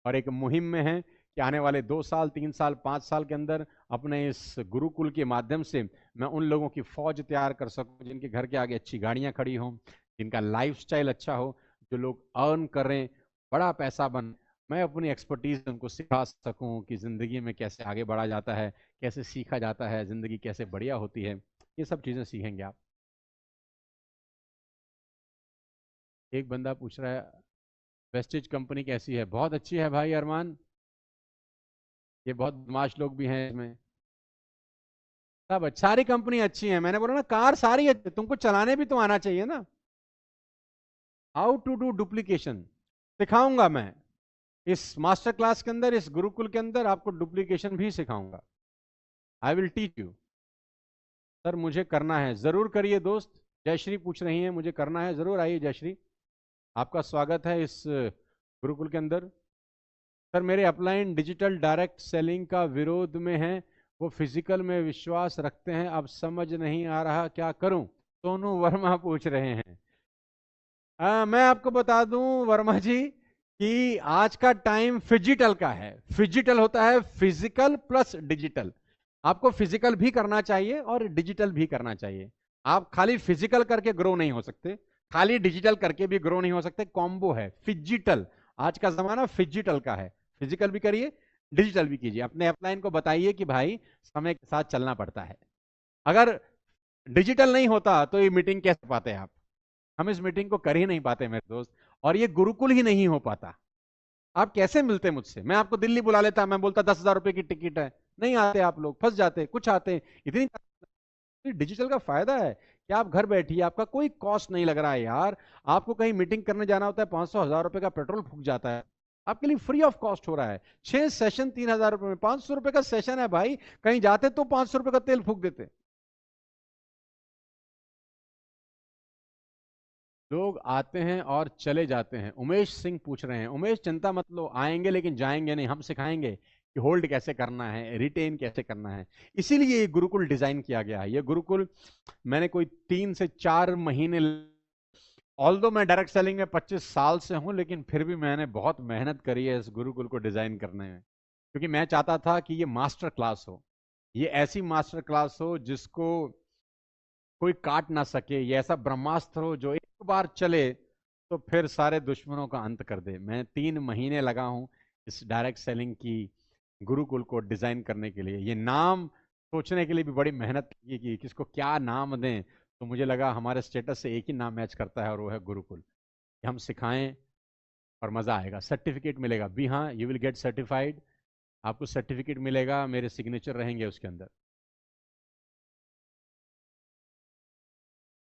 और एक मुहिम में हैं कि आने वाले 2 साल 3 साल 5 साल के अंदर अपने इस गुरुकुल के माध्यम से मैं उन लोगों की फौज तैयार कर सकूं जिनके घर के आगे अच्छी गाड़ियां खड़ी हों, जिनका लाइफस्टाइल अच्छा हो, जो लोग अर्न करें, बड़ा पैसा बन। मैं अपनी एक्सपर्टीज उनको सिखा सकूं कि जिंदगी में कैसे आगे बढ़ा जाता है, कैसे सीखा जाता है, जिंदगी कैसे बढ़िया होती है। ये सब चीजें सीखेंगे आप। एक बंदा पूछ रहा है वेस्टेज कंपनी कैसी है? बहुत अच्छी है भाई अरमान, ये बहुत बदमाश लोग भी हैं इसमें। सब सारी कंपनी अच्छी है, मैंने बोला ना, कार सारी अच्छी, तुमको चलाने भी तो आना चाहिए ना। हाउ टू डू डुप्लीकेशन सिखाऊंगा मैं इस मास्टर क्लास के अंदर, इस गुरुकुल के अंदर आपको डुप्लीकेशन भी सिखाऊंगा। I will teach you. Sir मुझे करना है, जरूर करिए दोस्त। जयश्री पूछ रही है मुझे करना है, जरूर आइए जयश्री, आपका स्वागत है इस गुरुकुल के अंदर। सर मेरे अपलाइन डिजिटल डायरेक्ट सेलिंग का विरोध में हैं, वो फिजिकल में विश्वास रखते हैं, अब समझ नहीं आ रहा क्या करूं? सोनू वर्मा पूछ रहे हैं। मैं आपको बता दूं वर्मा जी कि आज का टाइम फिजिटल का है। फिजिटल होता है फिजिकल प्लस डिजिटल। आपको फिजिकल भी करना चाहिए और डिजिटल भी करना चाहिए। आप खाली फिजिकल करके ग्रो नहीं हो सकते, खाली डिजिटल करके भी ग्रो नहीं हो सकते। कॉम्बो है फिजिटल। आज का जमाना फिजिटल का है। फिजिकल भी करिए, डिजिटल भी कीजिए। अपने अपलाइन को बताइए कि भाई समय के साथ चलना पड़ता है। अगर डिजिटल नहीं होता तो ये मीटिंग कैसे पाते आप? हम इस मीटिंग को कर ही नहीं पाते मेरे दोस्त, और ये गुरुकुल ही नहीं हो पाता। आप कैसे मिलते मुझसे? मैं आपको दिल्ली बुला लेता, मैं बोलता 10,000 रुपए की टिकट है, नहीं आते आप लोग, फंस जाते, कुछ आते। इतनी डिजिटल का फायदा है कि आप घर बैठिए, आपका कोई कॉस्ट नहीं लग रहा है यार। आपको कहीं मीटिंग करने जाना होता है, 500 1000 रुपए का पेट्रोल फूक जाता है, आपके लिए फ्री ऑफ कॉस्ट हो रहा है। 6 सेशन 3,000 रुपए में, 500 रुपए का सेशन है भाई। कहीं जाते तो 500 रुपए का तेल फूक देते। लोग आते हैं और चले जाते हैं। उमेश सिंह पूछ रहे हैं, उमेश चिंता मत लो, आएंगे लेकिन जाएंगे नहीं। हम सिखाएंगे कि होल्ड कैसे करना है, रिटेन कैसे करना है। इसीलिए ये गुरुकुल डिजाइन किया गया है। ये गुरुकुल मैंने कोई 3 से 4 महीने, ऑल्दो मैं डायरेक्ट सेलिंग में 25 साल से हूं, लेकिन फिर भी मैंने बहुत मेहनत करी है इस गुरुकुल को डिजाइन करने में। क्योंकि मैं चाहता था कि ये मास्टर क्लास हो, ये ऐसी मास्टर क्लास हो जिसको कोई काट ना सके। ये ऐसा ब्रह्मास्त्र हो जो एक बार चले तो फिर सारे दुश्मनों का अंत कर दे। मैं 3 महीने लगा हूं इस डायरेक्ट सेलिंग की गुरुकुल को डिजाइन करने के लिए। ये नाम सोचने के लिए भी बड़ी मेहनत की कि किसको क्या नाम दें। तो मुझे लगा हमारे स्टेटस से एक ही नाम मैच करता है, और वो है गुरुकुल। कि हम सिखाएं और मजा आएगा। सर्टिफिकेट मिलेगा भी, हाँ, यू विल गेट सर्टिफाइड। आपको सर्टिफिकेट मिलेगा, मेरे सिग्नेचर रहेंगे उसके अंदर।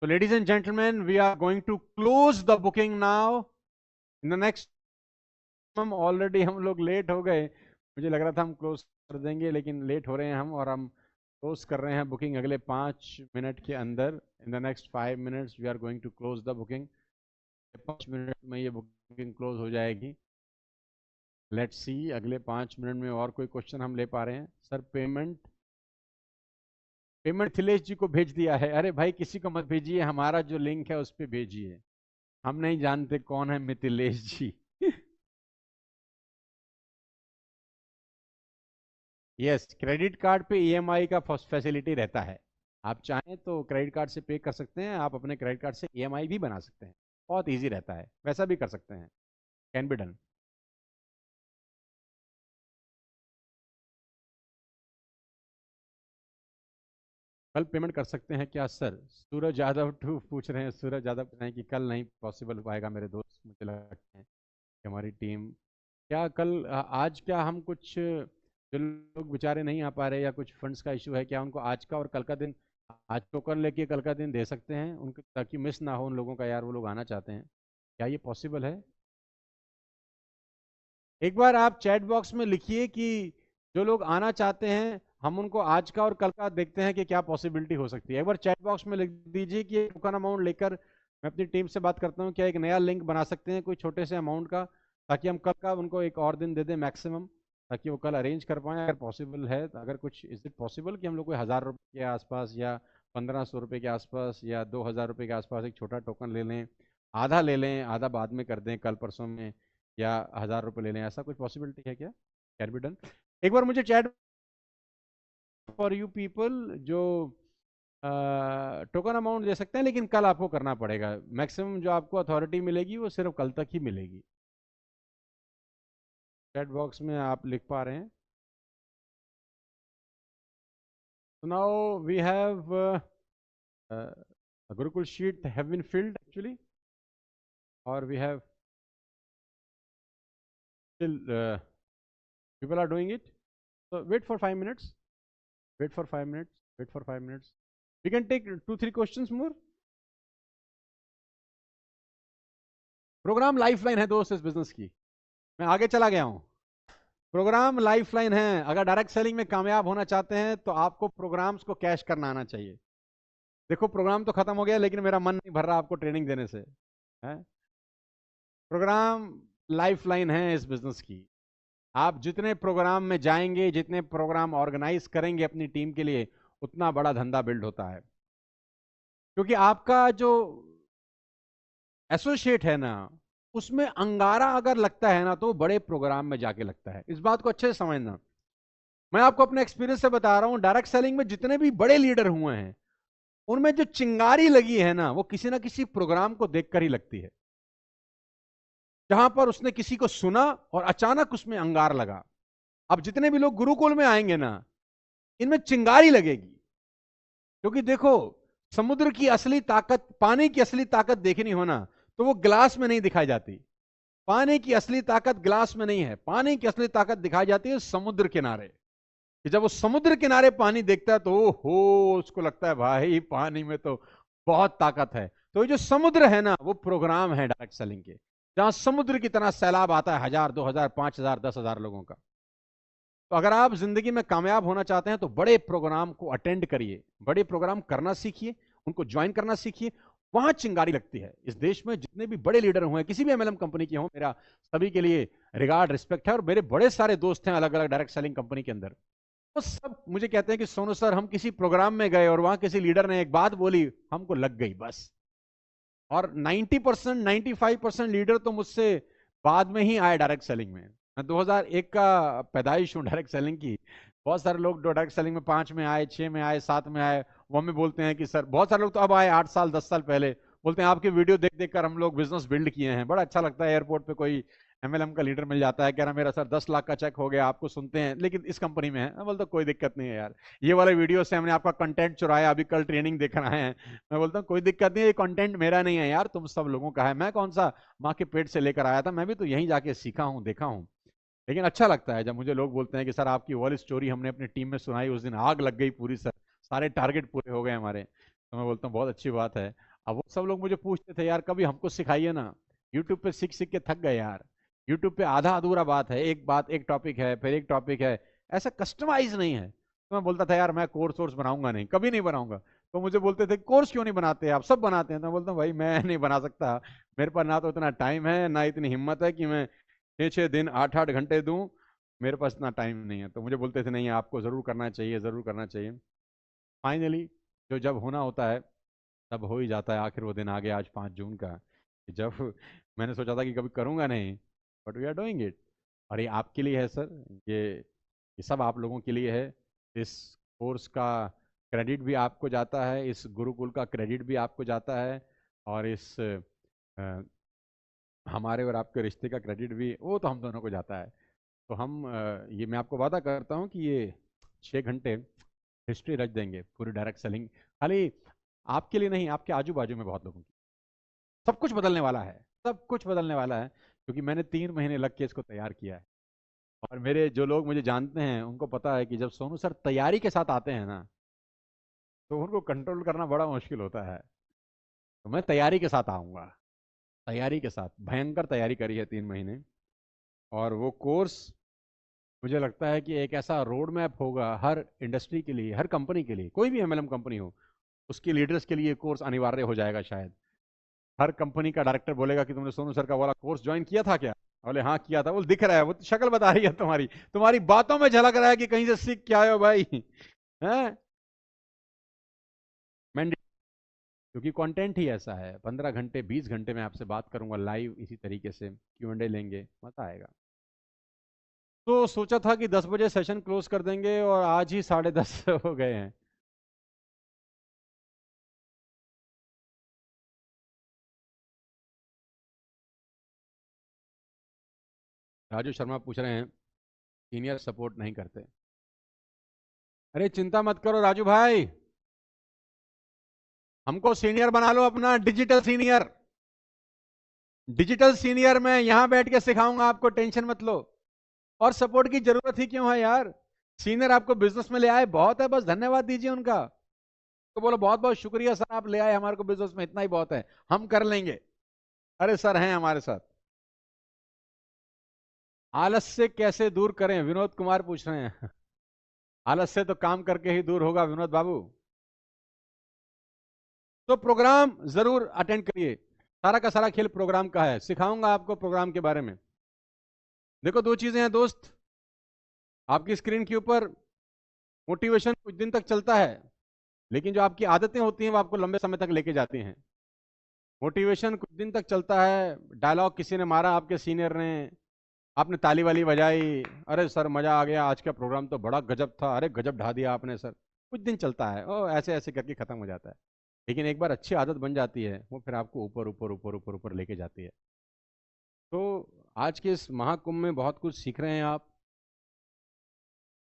So, ladies and gentlemen, we are going to close the booking now. In the next, हम ऑलरेडी हम लोग लेट हो गए। मुझे लग रहा था हम क्लोज कर देंगे, लेकिन लेट हो रहे हैं हम, और हम क्लोज कर रहे हैं बुकिंग अगले 5 मिनट के अंदर। In the next 5 minutes we are going to close the booking. 5 minute में ये बुकिंग क्लोज हो जाएगी। लेट्स सी अगले 5 मिनट में और कोई क्वेश्चन हम ले पा रहे हैं। सर पेमेंट, पेमेंट मिथिलेश जी को भेज दिया है। अरे भाई किसी को मत भेजिए, हमारा जो लिंक है उस पर भेजिए। हम नहीं जानते कौन है मिथिलेश जी। यस, क्रेडिट कार्ड पे ईएमआई का फैसिलिटी रहता है। आप चाहें तो क्रेडिट कार्ड से पे कर सकते हैं, आप अपने क्रेडिट कार्ड से ईएमआई भी बना सकते हैं। बहुत इजी रहता है, वैसा भी कर सकते हैं। Can be done. कल पेमेंट कर सकते हैं क्या सर? सूरज यादव टू पूछ रहे हैं, सूरज यादव पूछ रहे हैं कि कल नहीं पॉसिबल हो पाएगा मेरे दोस्त। मुझे लगता है कि हमारी टीम, क्या कल आज क्या हम कुछ जो लोग बेचारे नहीं आ पा रहे या कुछ फंड्स का इशू है, क्या उनको आज का और कल का दिन, आज टोकन लेके कल का दिन दे सकते हैं उनको, ताकि मिस ना हो उन लोगों का? यार वो लोग आना चाहते हैं, क्या ये पॉसिबल है? एक बार आप चैट बॉक्स में लिखिए कि जो लोग आना चाहते हैं हम उनको आज का और कल का देखते हैं कि क्या पॉसिबिलिटी हो सकती है। एक बार चैट बॉक्स में लिख दीजिए कि टोकन अमाउंट लेकर मैं अपनी टीम से बात करता हूँ, क्या एक नया लिंक बना सकते हैं कोई छोटे से अमाउंट का, ताकि हम कल का उनको एक और दिन दे दें मैक्सिमम, ताकि वो कल अरेंज कर पाएँ अगर पॉसिबल है। तो अगर कुछ, इज इट पॉसिबल कि हम लोग कोई 1,000 रुपये के आसपास या 1,500 रुपये के आसपास या 2,000 रुपये के आसपास एक छोटा टोकन ले लें? आधा ले लें, आधा बाद में कर दें कल परसों में, या 1,000 रुपये ले लें? ऐसा कुछ पॉसिबिलिटी है क्या? Can be done? एक बार मुझे चैट फॉर यू पीपल जो टोकन अमाउंट दे सकते हैं, लेकिन कल आपको करना पड़ेगा। मैक्सिमम जो आपको अथॉरिटी मिलेगी वो सिर्फ कल तक ही मिलेगी। चैट बॉक्स में आप लिख पा रहे हैं? So now we have a Gurukul sheet have been filled actually, or we have still people are doing it. So wait for 5 minutes. Wait for 5 minutes. Wait for 5 minutes. We can take 2 3 questions more. Programme lifeline है दोस्त इस business की। मैं आगे चला गया हूं। Programme lifeline है। अगर डायरेक्ट सेलिंग में कामयाब होना चाहते हैं तो आपको प्रोग्राम्स को कैश करना आना चाहिए। देखो प्रोग्राम तो खत्म हो गया, लेकिन मेरा मन नहीं भर रहा आपको ट्रेनिंग देने से, है? प्रोग्राम लाइफलाइन है इस बिजनेस की। आप जितने प्रोग्राम में जाएंगे, जितने प्रोग्राम ऑर्गेनाइज करेंगे अपनी टीम के लिए, उतना बड़ा धंधा बिल्ड होता है। क्योंकि आपका जो एसोसिएट है ना, उसमें अंगारा अगर लगता है ना, तो बड़े प्रोग्राम में जाके लगता है। इस बात को अच्छे से समझना। मैं आपको अपने एक्सपीरियंस से बता रहा हूं, डायरेक्ट सेलिंग में जितने भी बड़े लीडर हुए हैं, उनमें जो चिंगारी लगी है ना, वो किसी ना किसी प्रोग्राम को देखकर ही लगती है, जहां पर उसने किसी को सुना और अचानक उसमें अंगार लगा। अब जितने भी लोग गुरुकुल में आएंगे ना, इनमें चिंगारी लगेगी। क्योंकि देखो, समुद्र की असली ताकत, पानी की असली ताकत देखनी हो ना, तो वो ग्लास में नहीं दिखाई जाती। पानी की असली ताकत ग्लास में नहीं है, पानी की असली ताकत दिखाई जाती है समुद्र किनारे। कि जब वो समुद्र किनारे पानी देखता है तो हो, उसको लगता है भाई पानी में तो बहुत ताकत है। तो ये जो समुद्र है ना, वो प्रोग्राम है डायरेक्ट सेलिंग के, जहां समुद्र की तरह सैलाब आता है 1000, 2000, 5000, 10,000 लोगों का। तो अगर आप जिंदगी में कामयाब होना चाहते हैं तो बड़े प्रोग्राम को अटेंड करिए, बड़े प्रोग्राम करना सीखिए, उनको ज्वाइन करना सीखिए। वहां चिंगारी लगती है। इस देश में जितने भी बड़े लीडर हुए, किसी भी एमएलएम कंपनी के हों, मेरा सभी के लिए रिगार्ड, रिस्पेक्ट है। और मेरे बड़े सारे दोस्त हैं अलग अलग डायरेक्ट सेलिंग कंपनी के अंदर। तो सब मुझे कहते हैं कि सोनू सर, हम किसी प्रोग्राम में गए और वहां किसी लीडर ने एक बात बोली, हमको लग गई बस। और 90%, 95% लीडर तो मुझसे बाद में ही आए डायरेक्ट सेलिंग में। मैं 2001 का पैदाइश हूँ डायरेक्ट सेलिंग की। बहुत सारे लोग जो डायरेक्ट सेलिंग में 5 में आए, 6 में आए, 7 में आए, वो हमें बोलते हैं कि सर, बहुत सारे लोग तो अब आए 8 साल 10 साल पहले, बोलते हैं आपके वीडियो देख देख कर हम लोग बिजनेस बिल्ड किए हैं। बड़ा अच्छा लगता है एयरपोर्ट पे कोई एमएलएम का लीडर मिल जाता है, कह रहा मेरा सर 10 लाख का चेक हो गया, आपको सुनते हैं लेकिन इस कंपनी में है। मैं बोलता कोई दिक्कत नहीं है यार, ये वाले वीडियो से हमने आपका कंटेंट चुराया, अभी कल ट्रेनिंग देख रहे हैं। मैं बोलता हूँ कोई दिक्कत नहीं है, ये कंटेंट मेरा नहीं है यार, तुम सब लोगों का है। मैं कौन सा माँ के पेट से लेकर आया था, मैं भी तो यहीं जाके सीखा हूँ, देखा हूँ। लेकिन अच्छा लगता है जब मुझे लोग बोलते हैं कि सर आपकी वॉल स्टोरी हमने अपनी टीम में सुनाई, उस दिन आग लग गई पूरी सर, सारे टारगेट पूरे हो गए हमारे। तो मैं बोलता हूँ बहुत अच्छी बात है। अब वो सब लोग मुझे पूछते थे यार कभी हमको सिखाइए ना, यूट्यूब पे सीख सीख के थक गए यार। यूट्यूब पे आधा अधूरा बात है, एक बात, एक टॉपिक है, फिर एक टॉपिक है, ऐसा कस्टमाइज नहीं है। तो मैं बोलता था यार मैं कोर्स वोर्स बनाऊंगा नहीं, कभी नहीं बनाऊंगा। तो मुझे बोलते थे कोर्स क्यों नहीं बनाते, आप सब बनाते हैं। तो मैं बोलता हूँ भाई मैं नहीं बना सकता, मेरे पास ना तो इतना टाइम है, ना इतनी हिम्मत है कि मैं 6 6 दिन 8 8 घंटे दूं, मेरे पास इतना टाइम नहीं है। तो मुझे बोलते थे नहीं आपको ज़रूर करना चाहिए, ज़रूर करना चाहिए। फाइनली जो जब होना होता है तब हो ही जाता है। आखिर वो दिन आ गया आज 5 जून का, कि जब मैंने सोचा था कि कभी करूँगा नहीं, but we are doing it. और ये आपके लिए है सर, ये सब आप लोगों के लिए है। इस कोर्स का क्रेडिट भी आपको जाता है, इस गुरुकुल का क्रेडिट भी आपको जाता है, और इस हमारे और आपके रिश्ते का क्रेडिट भी, वो तो हम दोनों को जाता है। तो हम ये मैं आपको वादा करता हूँ कि ये 6 घंटे हिस्ट्री रच देंगे पूरी डायरेक्ट सेलिंग। खाली आपके लिए नहीं, आपके आजू बाजू में बहुत लोगों की। सब कुछ बदलने वाला है, सब कुछ बदलने वाला है, क्योंकि मैंने 3 महीने लग के इसको तैयार किया है। और मेरे जो लोग मुझे जानते हैं उनको पता है कि जब सोनू सर तैयारी के साथ आते हैं ना, तो उनको कंट्रोल करना बड़ा मुश्किल होता है। तो मैं तैयारी के साथ आऊँगा, तैयारी के साथ भयंकर तैयारी करी है 3 महीने। और वो कोर्स मुझे लगता है कि एक ऐसा रोड मैप होगा हर इंडस्ट्री के लिए, हर कंपनी के लिए, कोई भी एमएलएम कंपनी हो, उसके लीडर्स के लिए कोर्स अनिवार्य हो जाएगा शायद। हर कंपनी का डायरेक्टर बोलेगा कि तुमने सोनू सर का वाला कोर्स ज्वाइन किया था क्या? बोले हाँ किया था। बोले दिख रहा है, वो शक्ल बता रही है तुम्हारी, तुम्हारी बातों में झलक रहा है कि कहीं से सीख के आए हो भाई। हैं? मैंडेट, क्योंकि कंटेंट ही ऐसा है। 15 घंटे 20 घंटे में आपसे बात करूंगा लाइव, इसी तरीके से Q&A लेंगे, मजा आएगा। तो सोचा था कि 10 बजे सेशन क्लोज कर देंगे और आज ही 10:30 हो गए हैं। राजू शर्मा पूछ रहे हैं सीनियर सपोर्ट नहीं करते। अरे चिंता मत करो राजू भाई, हमको सीनियर बना लो, अपना डिजिटल सीनियर। डिजिटल सीनियर मैं यहां बैठ के सिखाऊंगा आपको, टेंशन मत लो। और सपोर्ट की जरूरत ही क्यों है यार, सीनियर आपको बिजनेस में ले आए, बहुत है, बस धन्यवाद दीजिए उनका। तो बोलो बहुत बहुत शुक्रिया सर, आप ले आए हमारे को बिजनेस में, इतना ही बहुत है, हम कर लेंगे। अरे सर हैं हमारे साथ। आलस से कैसे दूर करें, विनोद कुमार पूछ रहे हैं। आलस से तो काम करके ही दूर होगा विनोद बाबू। तो प्रोग्राम जरूर अटेंड करिए, सारा का सारा खेल प्रोग्राम का है, सिखाऊंगा आपको प्रोग्राम के बारे में। देखो दो चीजें हैं दोस्त, आपकी स्क्रीन के ऊपर मोटिवेशन कुछ दिन तक चलता है, लेकिन जो आपकी आदतें होती हैं वो आपको लंबे समय तक लेके जाती हैं। मोटिवेशन कुछ दिन तक चलता है, डायलॉग किसी ने मारा आपके सीनियर ने, आपने ताली वाली बजाई, अरे सर मजा आ गया, आज का प्रोग्राम तो बड़ा गजब था, अरे गजब ढा दिया आपने सर। कुछ दिन चलता है और ऐसे ऐसे करके खत्म हो जाता है। लेकिन एक बार अच्छी आदत बन जाती है वो फिर आपको ऊपर ऊपर ऊपर ऊपर ऊपर लेके जाती है। तो आज के इस महाकुंभ में बहुत कुछ सीख रहे हैं आप,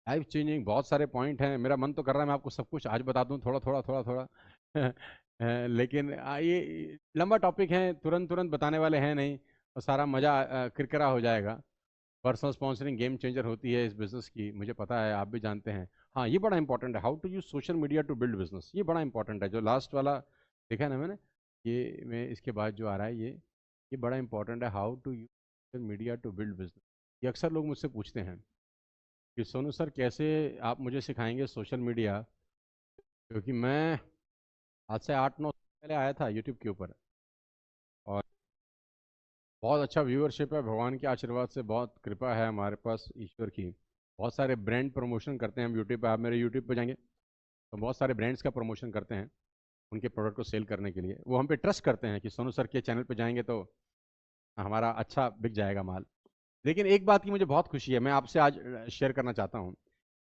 लाइफ चेंजिंग बहुत सारे पॉइंट हैं। मेरा मन तो कर रहा है मैं आपको सब कुछ आज बता दूं, थोड़ा थोड़ा थोड़ा थोड़ा लेकिन ये लंबा टॉपिक है, तुरंत तुरंत बताने वाले हैं नहीं, और सारा मजा किरकिरा हो जाएगा। पर्सनल स्पॉन्सरिंग गेम चेंजर होती है इस बिजनेस की, मुझे पता है, आप भी जानते हैं। हाँ, ये बड़ा इंपॉर्टेंट है, how to use social media to build business, ये बड़ा इंपॉर्टेंट है। जो लास्ट वाला देखा है ना मैंने, ये मैं इसके बाद जो आ रहा है ये बड़ा इंपॉर्टेंट है, how to use social media to build business. ये अक्सर लोग मुझसे पूछते हैं कि सोनू सर कैसे आप मुझे सिखाएंगे सोशल मीडिया, क्योंकि मैं आज से 8-9 साल पहले आया था यूट्यूब के ऊपर, और बहुत अच्छा व्यूअरशिप है, भगवान के आशीर्वाद से बहुत कृपा है हमारे पास ईश्वर की। बहुत सारे ब्रांड प्रमोशन करते हैं हम यूट्यूब पे, आप मेरे यूट्यूब पे जाएंगे तो बहुत सारे ब्रांड्स का प्रमोशन करते हैं उनके प्रोडक्ट को सेल करने के लिए। वो हम पे ट्रस्ट करते हैं कि सोनू सर के चैनल पे जाएंगे तो हमारा अच्छा बिक जाएगा माल। लेकिन एक बात की मुझे बहुत खुशी है, मैं आपसे आज शेयर करना चाहता हूँ।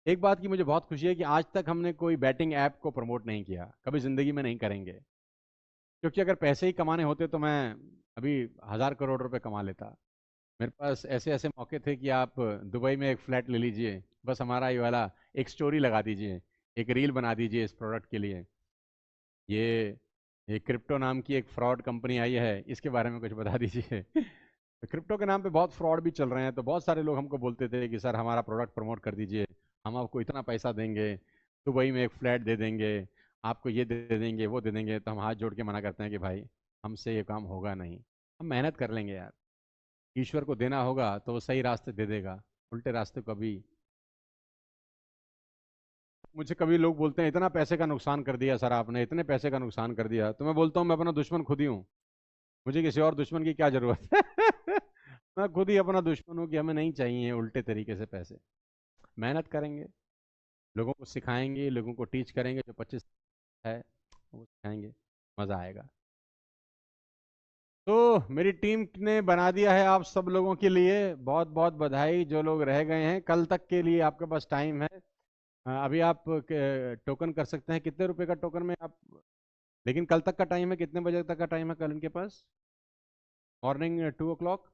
एक बात की मुझे बहुत खुशी है कि आज तक हमने कोई बैटिंग ऐप को प्रमोट नहीं किया, कभी ज़िंदगी में नहीं करेंगे। क्योंकि अगर पैसे ही कमाने होते तो मैं अभी 1,000 करोड़ रुपए कमा लेता। मेरे पास ऐसे ऐसे मौके थे कि आप दुबई में एक फ्लैट ले लीजिए, बस हमारा ये वाला एक स्टोरी लगा दीजिए, एक रील बना दीजिए इस प्रोडक्ट के लिए। ये ये क्रिप्टो नाम की एक फ्रॉड कंपनी आई है, इसके बारे में कुछ बता दीजिए। तो क्रिप्टो के नाम पे बहुत फ्रॉड भी चल रहे हैं, तो बहुत सारे लोग हमको बोलते थे कि सर हमारा प्रोडक्ट प्रमोट कर दीजिए, हम आपको इतना पैसा देंगे, दुबई में एक फ्लैट दे देंगे, आपको ये दे देंगे वो दे देंगे। तो हम हाथ जोड़ के मना करते हैं कि भाई हमसे ये काम होगा नहीं, हम मेहनत कर लेंगे यार, ईश्वर को देना होगा तो वो सही रास्ते दे देगा, उल्टे रास्ते कभी। मुझे कभी लोग बोलते हैं इतना पैसे का नुकसान कर दिया सर आपने, इतने पैसे का नुकसान कर दिया, तो मैं बोलता हूँ मैं अपना दुश्मन खुद ही हूँ, मुझे किसी और दुश्मन की क्या जरूरत है। मैं खुद ही अपना दुश्मन हूँ कि हमें नहीं चाहिए उल्टे तरीके से पैसे। मेहनत करेंगे, लोगों को सिखाएंगे, लोगों को टीच करेंगे, जो 25 है वो सिखाएंगे, मज़ा आएगा। तो मेरी टीम ने बना दिया है आप सब लोगों के लिए, बहुत बहुत बधाई। जो लोग रह गए हैं कल तक के लिए आपके पास टाइम है। अभी आप टोकन कर सकते हैं, कितने रुपए का टोकन में आप, लेकिन कल तक का टाइम है, कितने बजे तक का टाइम है कल इनके पास? Morning 2 o'clock।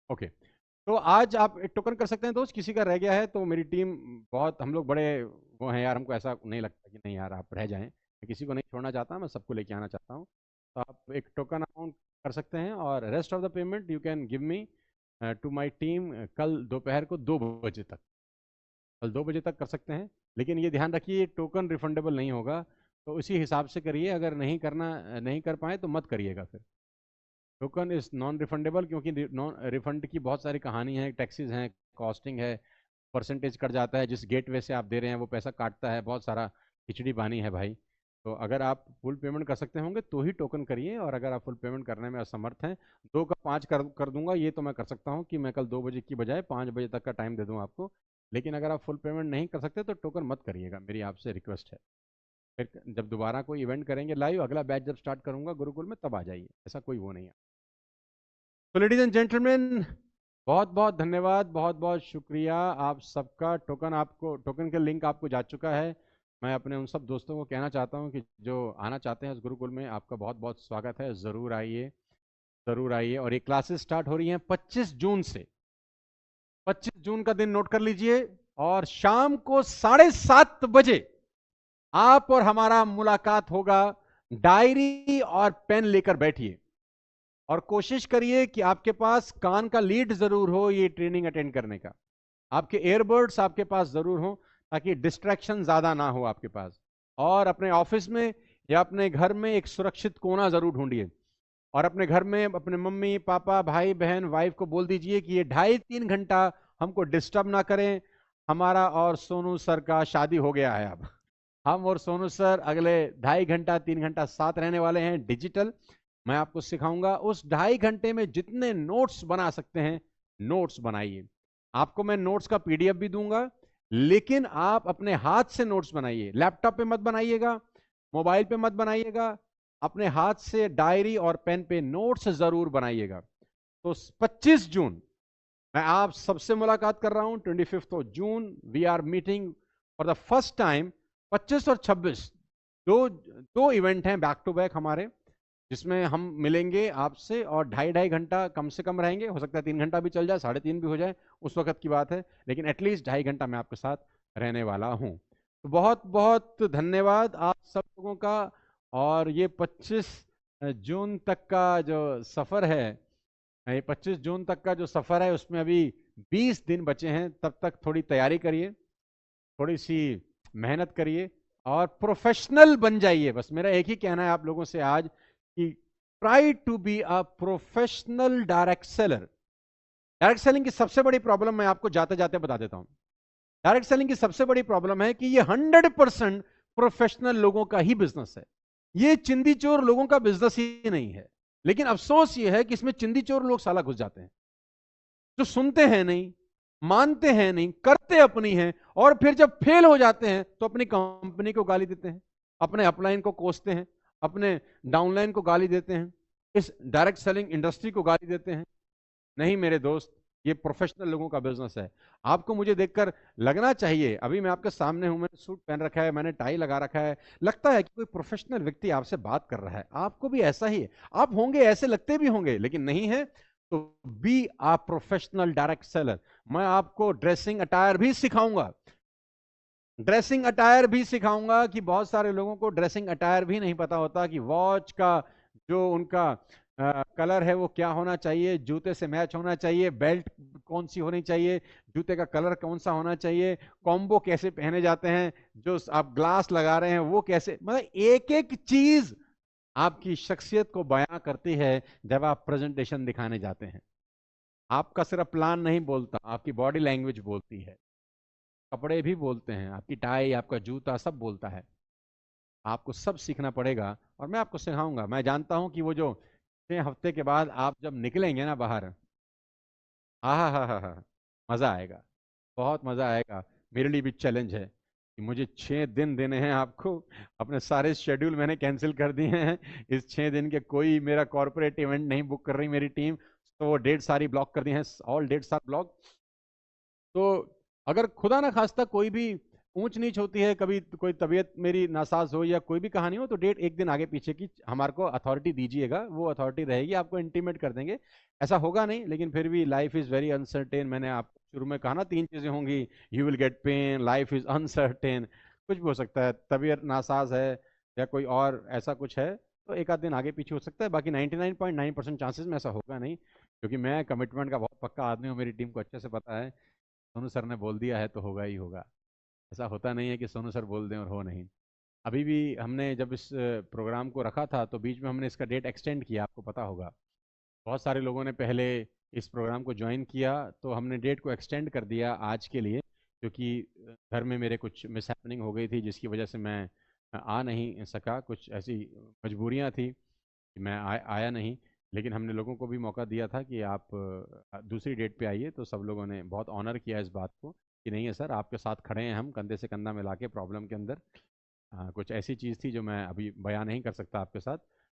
ओके, तो आज आप एक टोकन कर सकते हैं दोस्त, किसी का रह गया है तो मेरी टीम, बहुत हम लोग बड़े वो हैं यार, हमको ऐसा नहीं लगता कि नहीं यार आप रह जाएं, मैं किसी को नहीं छोड़ना चाहता, मैं सबको लेके आना चाहता हूँ। तो आप एक टोकन अमाउंट कर सकते हैं, और rest of the payment you can give me to my team कल दोपहर को 2 बजे तक, कल 2 बजे तक कर सकते हैं। लेकिन ये ध्यान रखिए टोकन रिफंडेबल नहीं होगा, तो उसी हिसाब से करिए, अगर नहीं करना नहीं कर पाए तो मत करिएगा फिर। टोकन इज नॉन रिफंडेबल, क्योंकि नॉन रिफंड की बहुत सारी कहानी है, टैक्सेस हैं, कॉस्टिंग है, परसेंटेज कट जाता है, जिस गेटवे से आप दे रहे हैं वो पैसा काटता है, बहुत सारा खिचड़ी पानी है भाई। तो अगर आप फुल पेमेंट कर सकते होंगे तो ही टोकन करिए, और अगर आप फुल पेमेंट करने में असमर्थ हैं, 2 का 5 कर दूंगा, ये तो मैं कर सकता हूँ कि मैं कल 2 बजे की बजाय 5 बजे तक का टाइम दे दूँ आपको। लेकिन अगर आप फुल पेमेंट नहीं कर सकते तो टोकन मत करिएगा, मेरी आपसे रिक्वेस्ट है। फिर जब दोबारा कोई इवेंट करेंगे लाइव, अगला बैच जब स्टार्ट करूंगा गुरुकुल में, तब आ जाइए, ऐसा कोई वो नहीं है। तो लेडीज एंड जेंटलमैन, बहुत बहुत धन्यवाद, बहुत बहुत शुक्रिया आप सबका। टोकन आपको, टोकन के लिंक आपको जा चुका है। मैं अपने उन सब दोस्तों को कहना चाहता हूं कि जो आना चाहते हैं इस गुरुकुल में, आपका बहुत बहुत स्वागत है, ज़रूर आइए, ज़रूर आइए। और ये क्लासेस स्टार्ट हो रही हैं 25 जून से। 25 जून का दिन नोट कर लीजिए, और शाम को 7:30 बजे आप और हमारा मुलाकात होगा। डायरी और पेन लेकर बैठिए, और कोशिश करिए कि आपके पास कान का लीड जरूर हो ये ट्रेनिंग अटेंड करने का, आपके एयरबड्स आपके पास जरूर हो, ताकि डिस्ट्रैक्शन ज्यादा ना हो आपके पास। और अपने ऑफिस में या अपने घर में एक सुरक्षित कोना जरूर ढूंढिए, और अपने घर में अपने मम्मी पापा भाई बहन वाइफ को बोल दीजिए कि ये 2.5-3 घंटा हमको डिस्टर्ब ना करें। हमारा और सोनू सर का शादी हो गया है, अब हम और सोनू सर अगले 2.5 घंटा 3 घंटा साथ रहने वाले हैं डिजिटल। मैं आपको सिखाऊंगा, उस 2.5 घंटे में जितने नोट्स बना सकते हैं नोट्स बनाइए। आपको मैं नोट्स का पीडीएफ भी दूंगा, लेकिन आप अपने हाथ से नोट्स बनाइए, लैपटॉप पे मत बनाइएगा, मोबाइल पे मत बनाइएगा, अपने हाथ से डायरी और पेन पे नोट्स जरूर बनाइएगा। तो 25 जून मैं आप सबसे मुलाकात कर रहा हूं। 25 June we are meeting for the first time. 25 और 26 दो दो इवेंट हैं बैक टू बैक हमारे, जिसमें हम मिलेंगे आपसे और 2.5 घंटा कम से कम रहेंगे। हो सकता है 3 घंटा भी चल जाए, 3.5 भी हो जाए, उस वक्त की बात है, लेकिन एटलीस्ट 2.5 घंटा मैं आपके साथ रहने वाला हूं। तो बहुत बहुत धन्यवाद आप सब लोगों का। और ये 25 जून तक का जो सफ़र है, ये 25 जून तक का जो सफ़र है, उसमें अभी 20 दिन बचे हैं। तब तक थोड़ी तैयारी करिए, थोड़ी सी मेहनत करिए और प्रोफेशनल बन जाइए। बस मेरा एक ही कहना है आप लोगों से आज कि try to be a professional direct seller. Direct selling की सबसे बड़ी प्रॉब्लम मैं आपको जाते जाते बता देता हूं। डायरेक्ट सेलिंग की सबसे बड़ी प्रॉब्लम है कि ये 100% प्रोफेशनल लोगों का ही बिजनेस है। ये चिंदी चोर लोगों का बिजनेस ही नहीं है। लेकिन अफसोस ये है कि इसमें चिंदी चोर लोग साला घुस जाते हैं, जो सुनते हैं नहीं, मानते हैं नहीं, करते अपनी हैं, और फिर जब फेल हो जाते हैं तो अपनी कंपनी को गाली देते हैं, अपने अपलाइन को कोसते हैं, अपने डाउनलाइन को गाली देते हैं, इस डायरेक्ट सेलिंग इंडस्ट्री को गाली देते हैं। नहीं मेरे दोस्त, ये प्रोफेशनल लोगों का बिजनेस है। आपको मुझे देखकर लगना चाहिए, अभी मैं आपके सामने हूं, मैंने सूट पहन रखा है, मैंने टाई लगा रखा है, लगता है कि कोई प्रोफेशनल व्यक्ति आपसे बात कर रहा है। आपको भी ऐसा ही है, आप होंगे ऐसे, लगते भी होंगे, लेकिन नहीं है। तो बी आ प्रोफेशनल डायरेक्ट सेलर। मैं आपको ड्रेसिंग अटायर भी सिखाऊंगा, ड्रेसिंग अटायर भी सिखाऊंगा कि बहुत सारे लोगों को ड्रेसिंग अटायर भी नहीं पता होता कि वॉच का जो उनका कलर है वो क्या होना चाहिए, जूते से मैच होना चाहिए, बेल्ट कौन सी होनी चाहिए, जूते का कलर कौन सा होना चाहिए, कॉम्बो कैसे पहने जाते हैं, जो आप ग्लास लगा रहे हैं वो कैसे, मतलब एक एक चीज आपकी शख्सियत को बयां करती है जब आप प्रेजेंटेशन दिखाने जाते हैं। आपका सिर्फ प्लान नहीं बोलता, आपकी बॉडी लैंग्वेज बोलती है, कपड़े भी बोलते हैं, आपकी टाई, आपका जूता, सब बोलता है। आपको सब सीखना पड़ेगा और मैं आपको सिखाऊंगा। मैं जानता हूं कि वो जो 6 हफ्ते के बाद आप जब निकलेंगे ना बाहर, हा, मज़ा आएगा, बहुत मज़ा आएगा। मेरे लिए भी चैलेंज है कि मुझे 6 दिन देने हैं आपको। अपने सारे शेड्यूल मैंने कैंसिल कर दिए हैं। इस 6 दिन के कोई मेरा कॉर्पोरेट इवेंट नहीं बुक कर रही मेरी टीम, तो वो डेट सारी ब्लॉक कर दी हैं, ऑल डेट्स आर ब्लॉक। तो अगर खुदा ना खास्ता कोई भी ऊंच नीच होती है, कभी कोई तबीयत मेरी नासाज हो या कोई भी कहानी हो, तो डेट एक दिन आगे पीछे की हमारे को अथॉरिटी दीजिएगा, वो अथॉरिटी रहेगी, आपको इंटीमेट कर देंगे। ऐसा होगा नहीं, लेकिन फिर भी लाइफ इज़ वेरी अनसर्टेन। मैंने आपको शुरू में कहा ना 3 चीज़ें होंगी, you will get pain, life is uncertain, कुछ भी हो सकता है, तबीयत नासाज है या कोई और ऐसा कुछ है, तो एक आध दिन आगे पीछे हो सकता है। बाकी 99.9% चांसेस में ऐसा होगा नहीं, क्योंकि मैं कमिटमेंट का बहुत पक्का आदमी हूँ, मेरी टीम को अच्छे से पता है। सोनू सर ने बोल दिया है तो होगा ही होगा। ऐसा होता नहीं है कि सोनू सर बोल दें और हो नहीं। अभी भी हमने जब इस प्रोग्राम को रखा था तो बीच में हमने इसका डेट एक्सटेंड किया, आपको पता होगा। बहुत सारे लोगों ने पहले इस प्रोग्राम को ज्वाइन किया, तो हमने डेट को एक्सटेंड कर दिया आज के लिए, क्योंकि घर में मेरे कुछ मिसहैपनिंग हो गई थी, जिसकी वजह से मैं आ नहीं सका। कुछ ऐसी मजबूरियां थी कि मैं आया नहीं। लेकिन हमने लोगों को भी मौका दिया था कि आप दूसरी डेट पे आइए, तो सब लोगों ने बहुत ऑनर किया इस बात को कि नहीं है सर, आपके साथ खड़े हैं हम, कंधे से कंधा मिला के प्रॉब्लम के अंदर। कुछ ऐसी चीज़ थी जो मैं अभी बयान नहीं कर सकता आपके साथ,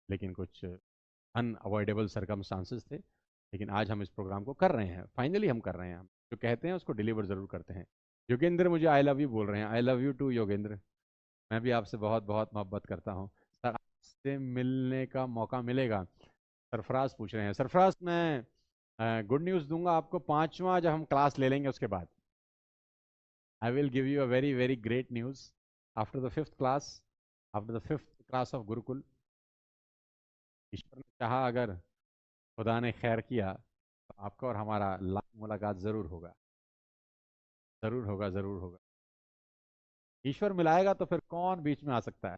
लेकिन कुछ अनअवॉइडेबल सरकमस्टांसेस थे। लेकिन आज हम इस प्रोग्राम को कर रहे हैं, फाइनली हम कर रहे हैं। हम जो कहते हैं उसको डिलीवर ज़रूर करते हैं। योगेंद्र मुझे आई लव यू बोल रहे हैं, I love you too Yogendra. मैं भी आपसे बहुत बहुत मोहब्बत करता हूँ सर। आपसे मिलने का मौका मिलेगा? सरफराज पूछ रहे हैं। सरफराज, मैं गुड न्यूज़ दूंगा आपको, 5वां जब हम क्लास ले लेंगे उसके बाद I will give you a very very great news. After the 5th class, after the 5th class of Gurukul, ईश्वर ने चाहा, अगर खुदा ने खैर किया, तो आपका और हमारा लाइव मुलाकात ज़रूर होगा, ज़रूर होगा, ज़रूर होगा। ईश्वर मिलाएगा तो फिर कौन बीच में आ सकता है।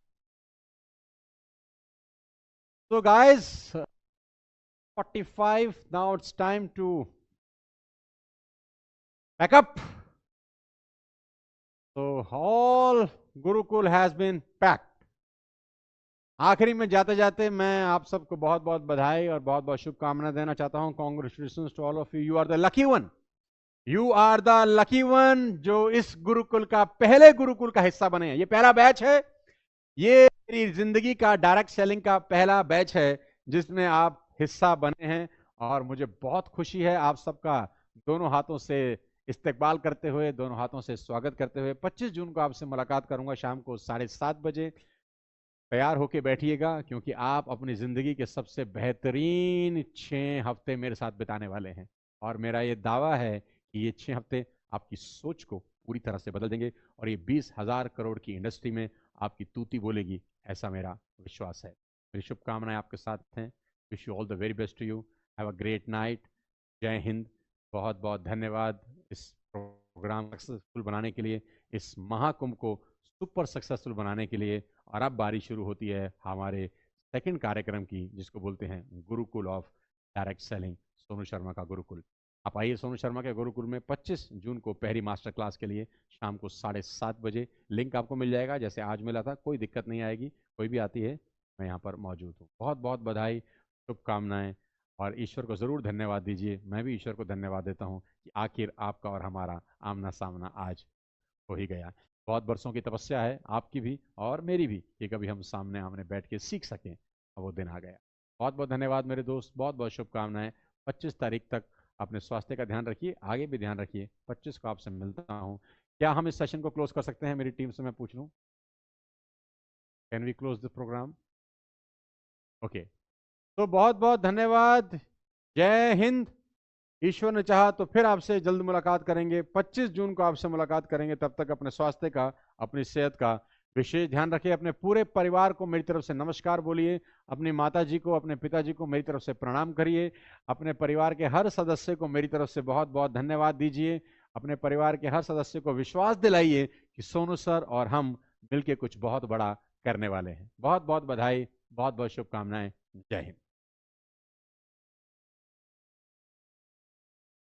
तो guys, 45, now it's time to pack up. So all Gurukul has been packed. आखिरी में जाते जाते मैं आप सबको बहुत बहुत बधाई और बहुत बहुत शुभकामनाएं देना चाहता हूं। Congratulations to all of you, you are the lucky one, you are the lucky one जो इस गुरुकुल का, पहले गुरुकुल का हिस्सा बने हैं। ये पहला बैच है, ये मेरी जिंदगी का डायरेक्ट सेलिंग का पहला बैच है जिसमें आप हिस्सा बने हैं, और मुझे बहुत खुशी है आप सबका दोनों हाथों से इस्तकबाल करते हुए, दोनों हाथों से स्वागत करते हुए। 25 जून को आपसे मुलाकात करूंगा शाम को 7:30 बजे। तैयार होके बैठिएगा, क्योंकि आप अपनी ज़िंदगी के सबसे बेहतरीन 6 हफ्ते मेरे साथ बिताने वाले हैं। और मेरा ये दावा है कि ये 6 हफ्ते आपकी सोच को पूरी तरह से बदल देंगे, और ये 20,000 करोड़ की इंडस्ट्री में आपकी तूती बोलेगी, ऐसा मेरा विश्वास है। मेरी शुभकामनाएं आपके साथ हैं। Wish you all the very best to you. Have a great night. जय हिंद। बहुत बहुत धन्यवाद इस प्रोग्राम सक्सेसफुल बनाने के लिए, इस महाकुंभ को सुपर सक्सेसफुल बनाने के लिए। और अब बारी शुरू होती है हमारे सेकंड कार्यक्रम की, जिसको बोलते हैं Gurukul of direct selling, Sonu Sharma का गुरुकुल। आप आइए सोनू शर्मा के गुरुकुल में 25 जून को पहली मास्टर क्लास के लिए शाम को 7:30 बजे। लिंक आपको मिल जाएगा जैसे आज मिला था, कोई दिक्कत नहीं आएगी, कोई भी आती है मैं यहाँ पर मौजूद हूँ। बहुत बहुत बधाई, शुभकामनाएं, और ईश्वर को ज़रूर धन्यवाद दीजिए। मैं भी ईश्वर को धन्यवाद देता हूँ कि आखिर आपका और हमारा आमना सामना आज हो ही गया। बहुत बरसों की तपस्या है आपकी भी और मेरी भी कि कभी हम सामने आमने बैठ के सीख सकें, और वो दिन आ गया। बहुत बहुत धन्यवाद मेरे दोस्त, बहुत बहुत शुभकामनाएं। 25 तारीख तक अपने स्वास्थ्य का ध्यान रखिए, आगे भी ध्यान रखिए। 25 को आपसे मिलता हूँ। क्या हम इस सेशन को क्लोज कर सकते हैं? मेरी टीम से मैं पूछ लूँ, can we close the program? Okay, तो बहुत बहुत धन्यवाद। जय हिंद। ईश्वर ने चाहा तो फिर आपसे जल्द मुलाकात करेंगे। 25 जून को आपसे मुलाकात करेंगे। तब तक अपने स्वास्थ्य का, अपनी सेहत का विशेष ध्यान रखिए। अपने पूरे परिवार को मेरी तरफ से नमस्कार बोलिए। अपनी माता जी को, अपने पिताजी को मेरी तरफ से प्रणाम करिए। अपने परिवार के हर सदस्य को मेरी तरफ से बहुत बहुत धन्यवाद दीजिए। अपने परिवार के हर सदस्य को विश्वास दिलाइए कि सोनू सर और हम मिलकर कुछ बहुत बड़ा करने वाले हैं। बहुत बहुत बधाई, बहुत बहुत शुभकामनाएं। जय हिंद।